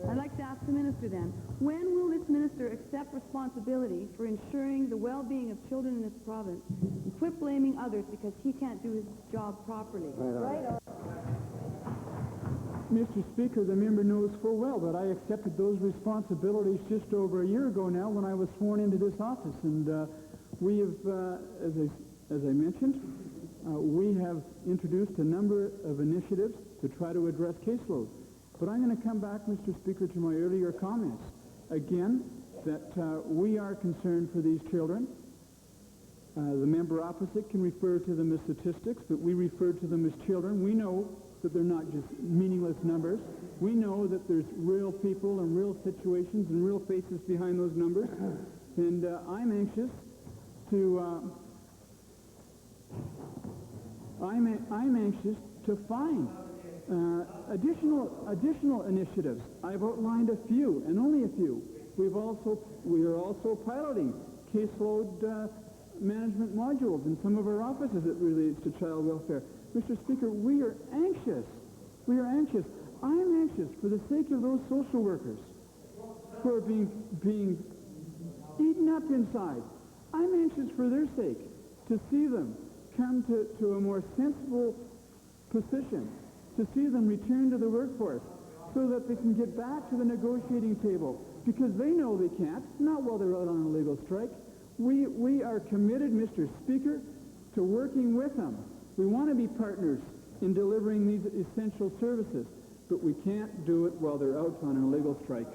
I'd like to ask the Minister then, when will this Minister accept responsibility for ensuring the well-being of children in this province and quit blaming others because he can't do his job properly? Right on. Mr. Speaker, the member knows full well that I accepted those responsibilities just over a year ago now when I was sworn into this office. And we have, as I mentioned, we have introduced a number of initiatives to try to address caseload. But I'm going to come back, Mr. Speaker, to my earlier comments. Again, that we are concerned for these children. The member opposite can refer to them as statistics, but we refer to them as children. We know that they're not just meaningless numbers. We know that there's real people and real situations and real faces behind those numbers. And I'm anxious to find additional initiatives. I've outlined a few, and only a few. We are also piloting caseload management modules in some of our offices that relates to child welfare. Mr. Speaker, we are anxious. I'm anxious for the sake of those social workers who are being eaten up inside. I'm anxious for their sake to see them come to a more sensible position, to see them return to the workforce so that they can get back to the negotiating table, because they know they can't, not while they're out on a legal strike. We are committed, Mr. Speaker, to working with them. We want to be partners in delivering these essential services, but we can't do it while they're out on a legal strike.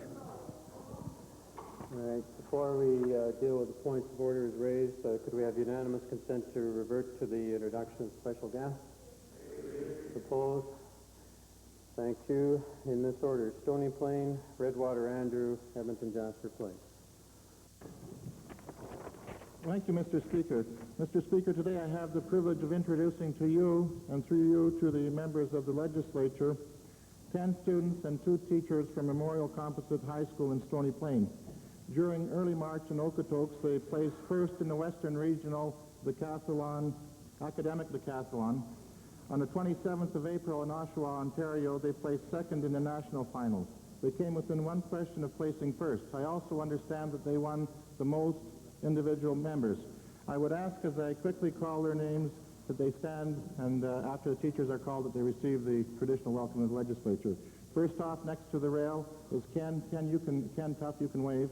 All right. Before we deal with the points of order raised, could we have unanimous consent to revert to the introduction of special guests? Opposed? Thank you. In this order, Stony Plain, Redwater Andrew, Edmonton Jasper Place. Thank you, Mr. Speaker. Mr. Speaker, today I have the privilege of introducing to you, and through you to the members of the legislature, 10 students and 2 teachers from Memorial Composite High School in Stony Plain. During early March in Okotoks, they placed first in the Western Regional Academic Decathlon. On the 27th of April in Oshawa, Ontario, they placed second in the national finals. They came within one question of placing first. I also understand that they won the most individual members. I would ask, as I quickly call their names, that they stand, and after the teachers are called, that they receive the traditional welcome of the legislature. First off, next to the rail, is Ken Tuff, you can wave.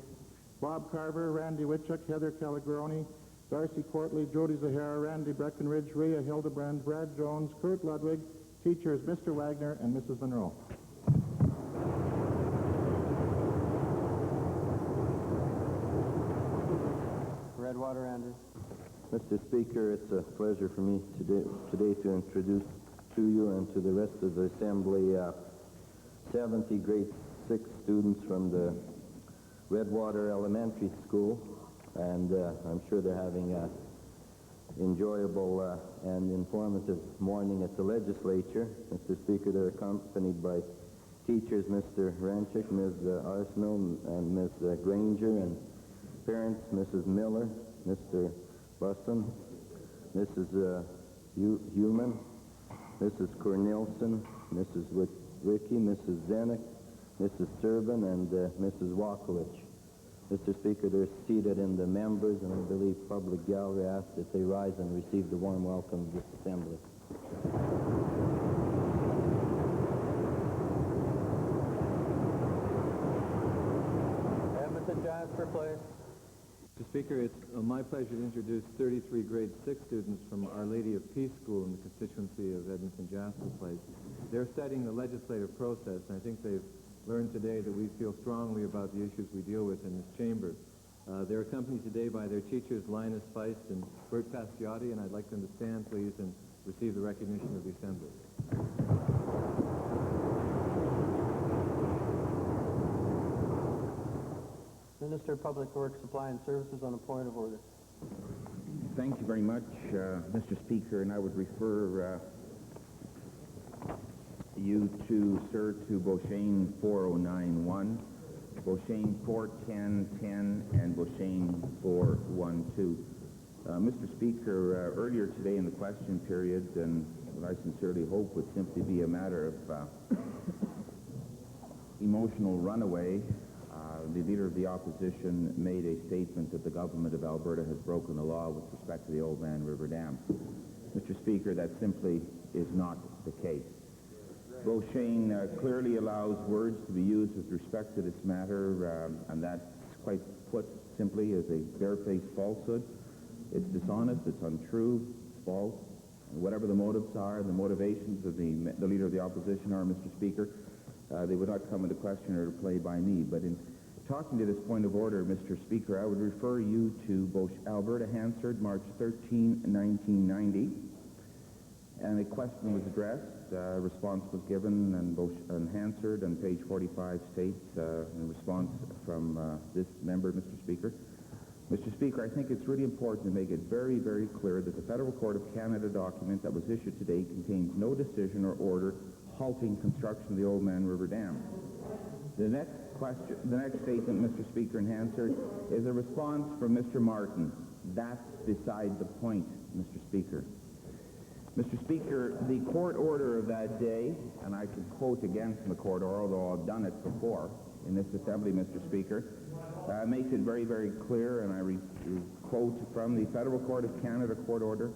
Bob Carver, Randy Witchuk, Heather Calagroni, Darcy Courtley, Jody Zahara, Randy Breckenridge, Rhea Hildebrand, Brad Jones, Kurt Ludwig, teachers Mr. Wagner and Mrs. Monroe. Redwater Andrew. Mr. Speaker, it's a pleasure for me today to introduce to you and to the rest of the Assembly 70 grade 6 students from the Redwater Elementary School, and I'm sure they're having an enjoyable and informative morning at the legislature. Mr. Speaker, they're accompanied by teachers Mr. Ranchik, Ms. Arsenault, and Ms. Granger, and parents Mrs. Miller, Mr. Busson, Mrs. Heumann, Mrs. Cornelson, Mrs. Wicki, Mrs. Zenick, Mrs. Serban, and Mrs. Walkowicz. Mr. Speaker, they're seated in the members and I believe public gallery. I ask that they rise and receive the warm welcome of this assembly. Edmonton Jasper Place. Mr. Speaker, it's my pleasure to introduce 33 grade 6 students from Our Lady of Peace School in the constituency of Edmonton Jasper Place. They're studying the legislative process, and I think they've learned today that we feel strongly about the issues we deal with in this chamber. They're accompanied today by their teachers Linus Feist and Bert Pasciotti, and I'd like them to stand, please, and receive the recognition of the Assembly. Minister of Public Works, Supply and Services on a point of order. Thank you very much, Mr. Speaker, and I would refer you to, sir, to Beauchesne 4091, Beauchesne 41010, and Beauchesne 412. Mr. Speaker, earlier today in the question period, and what I sincerely hope would simply be a matter of emotional runaway, the Leader of the Opposition made a statement that the government of Alberta has broken the law with respect to the Oldman River Dam. Mr. Speaker, that simply is not the case. Beauchesne clearly allows words to be used with respect to this matter, and that's quite put simply as a barefaced falsehood. It's dishonest, it's untrue, it's false. And whatever the motives are and the motivations of the Leader of the Opposition are, Mr. Speaker, they would not come into question or to play by me. But in talking to this point of order, Mr. Speaker, I would refer you to Alberta Hansard, March 13, 1990. And a question was addressed, a response was given, and Hansard on page 45 states, in response from this member, Mr. Speaker. Mr. Speaker, I think it's really important to make it very, very clear that the Federal Court of Canada document that was issued today contains no decision or order halting construction of the Old Man River Dam. The next statement, Mr. Speaker, in Hansard, is a response from Mr. Martin. That's beside the point, Mr. Speaker. Mr. Speaker, the court order of that day, and I can quote again from the court order, although I've done it before in this assembly, Mr. Speaker, makes it very, very clear, and I quote from the Federal Court of Canada court order,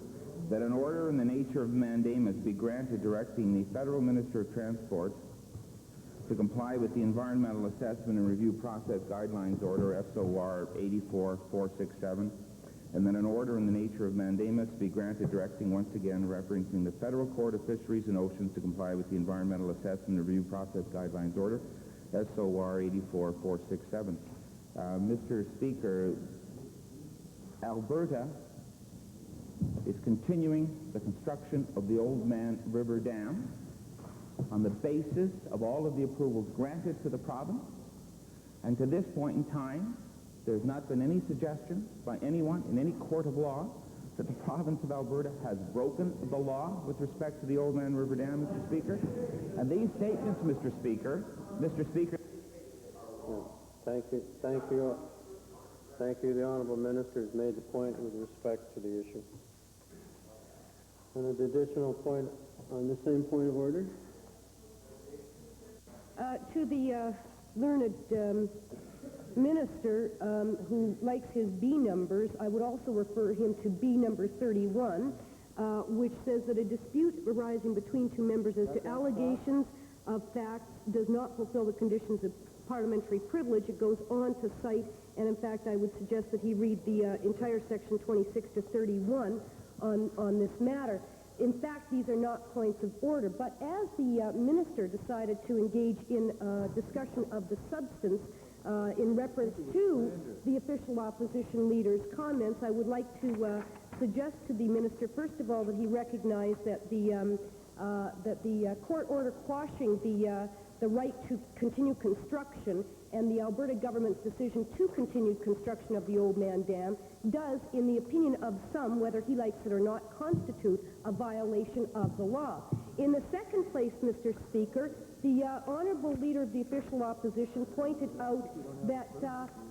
that an order in the nature of mandamus be granted directing the Federal Minister of Transport to comply with the Environmental Assessment and Review Process Guidelines Order, SOR 84467, and then an order in the nature of mandamus be granted directing, once again, referencing the Federal Court of Fisheries and Oceans to comply with the Environmental Assessment and Review Process Guidelines Order, SOR 84467. Mr. Speaker, Alberta is continuing the construction of the Old Man River Dam on the basis of all of the approvals granted to the province, and to this point in time, there's not been any suggestion by anyone in any court of law that the province of Alberta has broken the law with respect to the Old Man River Dam, Mr. Speaker. And these statements, Mr. Speaker, Thank you. The Honourable Minister has made the point with respect to the issue. And an additional point on the same point of order? To the learned minister who likes his B numbers, I would also refer him to B number 31, which says that a dispute arising between two members as to allegations of facts does not fulfill the conditions of parliamentary privilege. It goes on to cite, and in fact I would suggest that he read the entire section 26 to 31 on this matter. In fact, these are not points of order, but as the minister decided to engage in discussion of the substance in reference to the official opposition leader's comments, I would like to suggest to the minister, first of all, that he recognize that the court order quashing the right to continue construction and the Alberta government's decision to continue construction of the Old Man Dam does, in the opinion of some, whether he likes it or not, constitute a violation of the law. In the second place, Mr. Speaker, the honourable leader of the official opposition pointed out that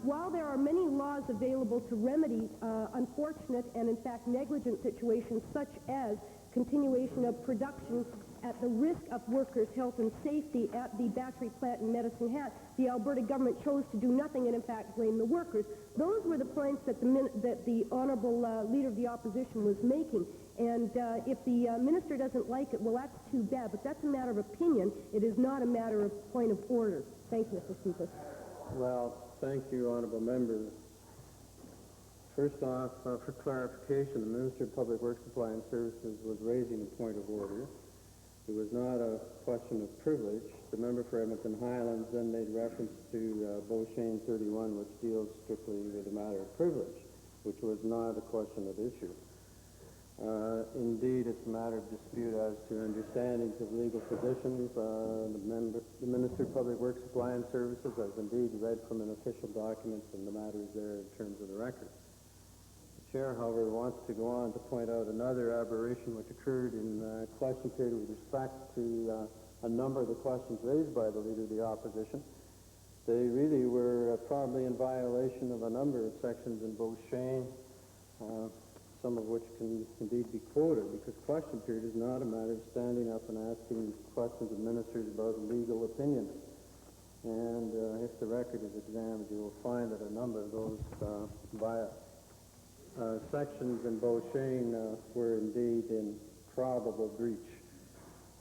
while there are many laws available to remedy unfortunate and, in fact, negligent situations such as continuation of production at the risk of workers' health and safety at the battery plant in Medicine Hat, the Alberta government chose to do nothing and, in fact, blame the workers. Those were the points that the honourable leader of the opposition was making. And if the minister doesn't like it, well, that's too bad. But that's a matter of opinion. It is not a matter of point of order. Thank you, Mr. Speaker. Well, thank you, honourable members. First off, for clarification, the Minister of Public Works Supply and Services was raising a point of order. It was not a question of privilege. The member for Edmonton Highlands then made reference to Beauchesne 31, which deals strictly with a matter of privilege, which was not a question of issue. Indeed, it's a matter of dispute as to understandings of legal positions. The Minister of Public Works Supply and Services has indeed read from an official document, and the matter is there in terms of the record. The Chair, however, wants to go on to point out another aberration which occurred in question period with respect to a number of the questions raised by the Leader of the Opposition. They really were probably in violation of a number of sections in Beauchesne, some of which can indeed be quoted, because question period is not a matter of standing up and asking questions of ministers about legal opinions. And if the record is examined, you will find that a number of those sections in Beauchesne were indeed in probable breach.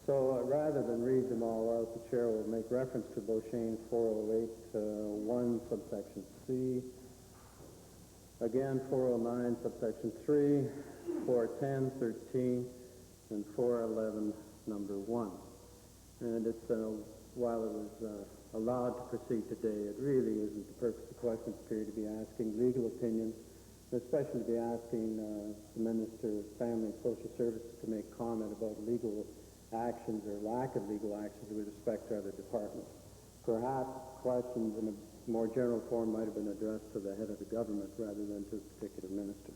So rather than read them all out, the Chair will make reference to Beauchesne 408.1 subsection C, again 409 subsection 3, 410.13, and 411 number 1. And it's while it was allowed to proceed today. It really isn't the purpose of questions period to be asking legal opinions, especially to be asking the Minister of Family and Social Services to make comment about legal actions or lack of legal actions with respect to other departments. Perhaps questions in a more general form might have been addressed to the head of the government rather than to a particular minister.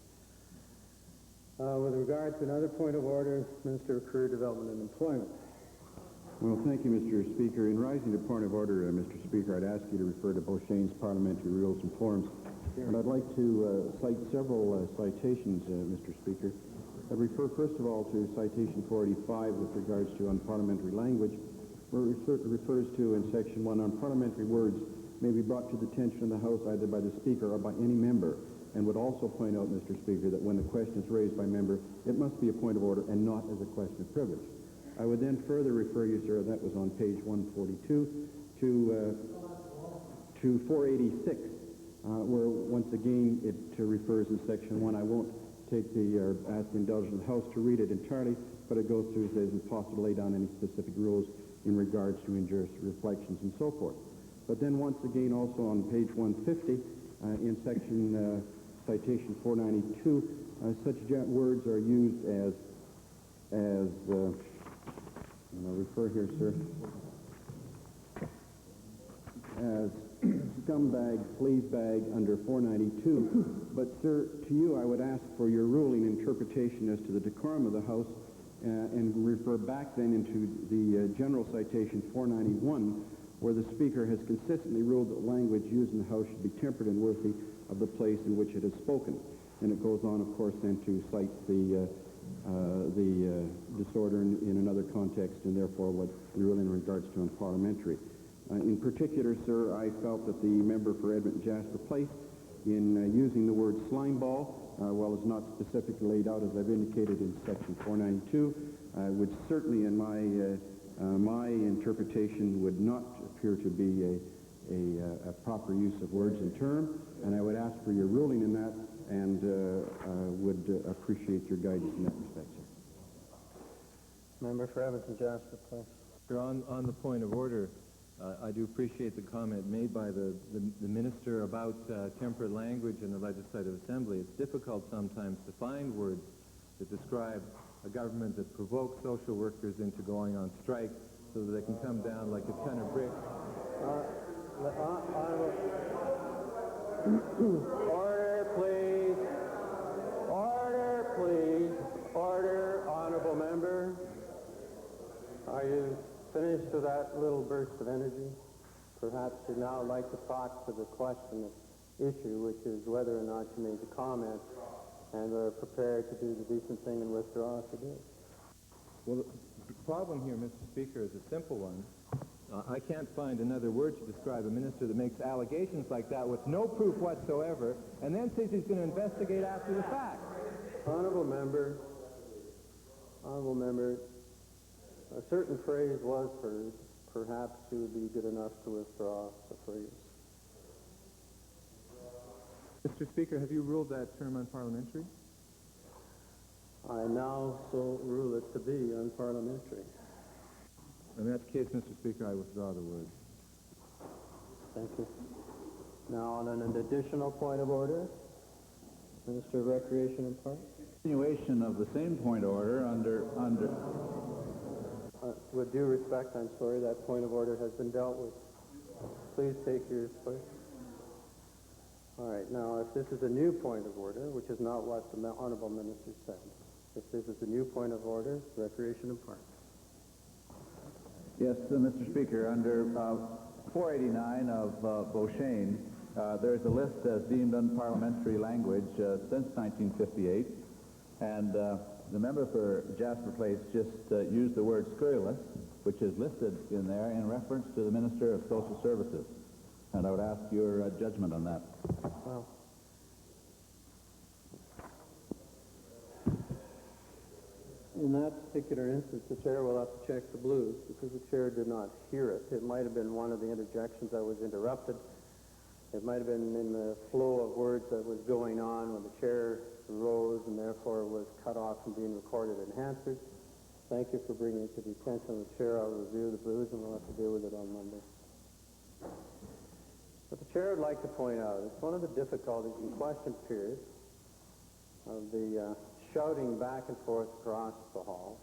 With regard to another point of order, Minister of Career Development and Employment. Well, thank you, Mr. Speaker. In rising to point of order, Mr. Speaker, I'd ask you to refer to Beauchene's parliamentary rules and forms. And I'd like to cite several citations, Mr. Speaker. I refer, first of all, to citation 485 with regards to unparliamentary language, where it refers to in Section 1, unparliamentary words may be brought to the attention of the House either by the Speaker or by any member, and would also point out, Mr. Speaker, that when the question is raised by member, it must be a point of order and not as a question of privilege. I would then further refer you, sir, that was on page 142, to 486, where once again it refers in Section 1. I won't take ask the indulgence of the House to read it entirely, but it goes through, says, impossible to lay down any specific rules in regards to injurious reflections and so forth. But then once again also on page 150, in section citation 492, such words are used as and I'll refer here, sir, as scumbag, sleazebag under 492. But, sir, to you I would ask for your ruling interpretation as to the decorum of the House and refer back then into the general citation 491, where the Speaker has consistently ruled that language used in the House should be tempered and worthy of the place in which it is spoken. And it goes on, of course, then to cite the disorder in another context, and therefore what the ruling in regards to unparliamentary. In particular, sir, I felt that the member for Edmonton Jasper Place, in using the word slimeball, while it's not specifically laid out as I've indicated in section 492, would certainly, in my interpretation, would not appear to be a proper use of words and term, and I would ask for your ruling in that, and would appreciate your guidance in that respect, sir. Member for Edmonton Jasper, please. On the point of order, I do appreciate the comment made by the minister about temperate language in the Legislative Assembly. It's difficult sometimes to find words that describe a government that provokes social workers into going on strike so that they can come down like a ton of bricks. Order, please. Order, please. Order, honorable member. Are you finished with that little burst of energy? Perhaps you'd now like to talk to the question of issue, which is whether or not you made the comment and are prepared to do the decent thing and withdraw today. Well, the problem here, Mr. Speaker, is a simple one. I can't find another word to describe a minister that makes allegations like that with no proof whatsoever and then says he's going to investigate after the fact. Honorable member, a certain phrase was heard. Perhaps you would be good enough to withdraw the phrase. Mr. Speaker, have you ruled that term unparliamentary? I now so rule it to be unparliamentary. In that case, Mr. Speaker, I withdraw the word. Thank you. Now, on an additional point of order, Minister of Recreation and Parks. Continuation of the same point of order under with due respect, I'm sorry, that point of order has been dealt with. Please take your place. All right, now, if this is a new point of order, which is not what the Honorable Minister said, if this is a new point of order, Recreation and Parks. Yes, Mr. Speaker, under 489 of Beauchene, there's a list as deemed unparliamentary language since 1958, and the member for Jasper Place just used the word scurrilous, which is listed in there in reference to the Minister of Social Services, and I would ask your judgment on that. Well, in that particular instance, the chair will have to check the blues because the chair did not hear it. It might have been one of the interjections that was interrupted. It might have been in the flow of words that was going on when the chair rose and therefore was cut off from being recorded and answered. Thank you for bringing it to the attention of the chair. I'll review the blues and we'll have to deal with it on Monday. What the chair would like to point out is one of the difficulties in question periods of the shouting back and forth across the hall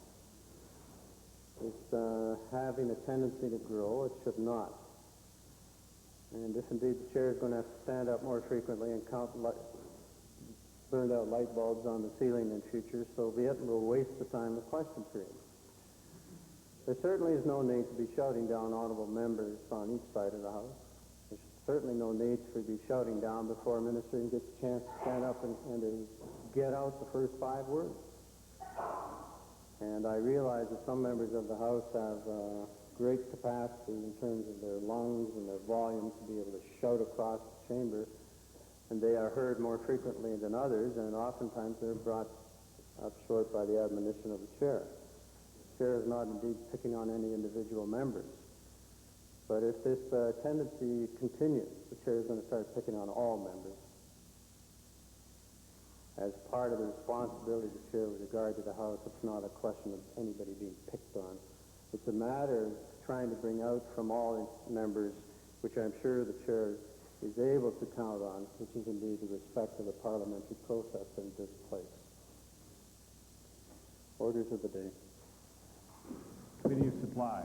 is having a tendency to grow. It should not. And if indeed the chair is going to have to stand up more frequently and count burned out light bulbs on the ceiling in future, so be it, and we'll waste the time of question period. There certainly is no need to be shouting down honorable members on each side of the House. There's certainly no need to be shouting down before a minister gets a chance to stand up and to get out the first 5 words. And I realize that some members of the House have great capacity in terms of their lungs and their volume to be able to shout across the chamber, and they are heard more frequently than others, and oftentimes they're brought up short by the admonition of the chair. The chair is not indeed picking on any individual members. But if this tendency continues, the chair is going to start picking on all members. As part of the responsibility of the chair with regard to the House, it's not a question of anybody being picked on. It's a matter of trying to bring out from all members, which I'm sure the chair is able to count on, which is indeed the respect of the parliamentary process in this place. Orders of the day. Committee of Supply.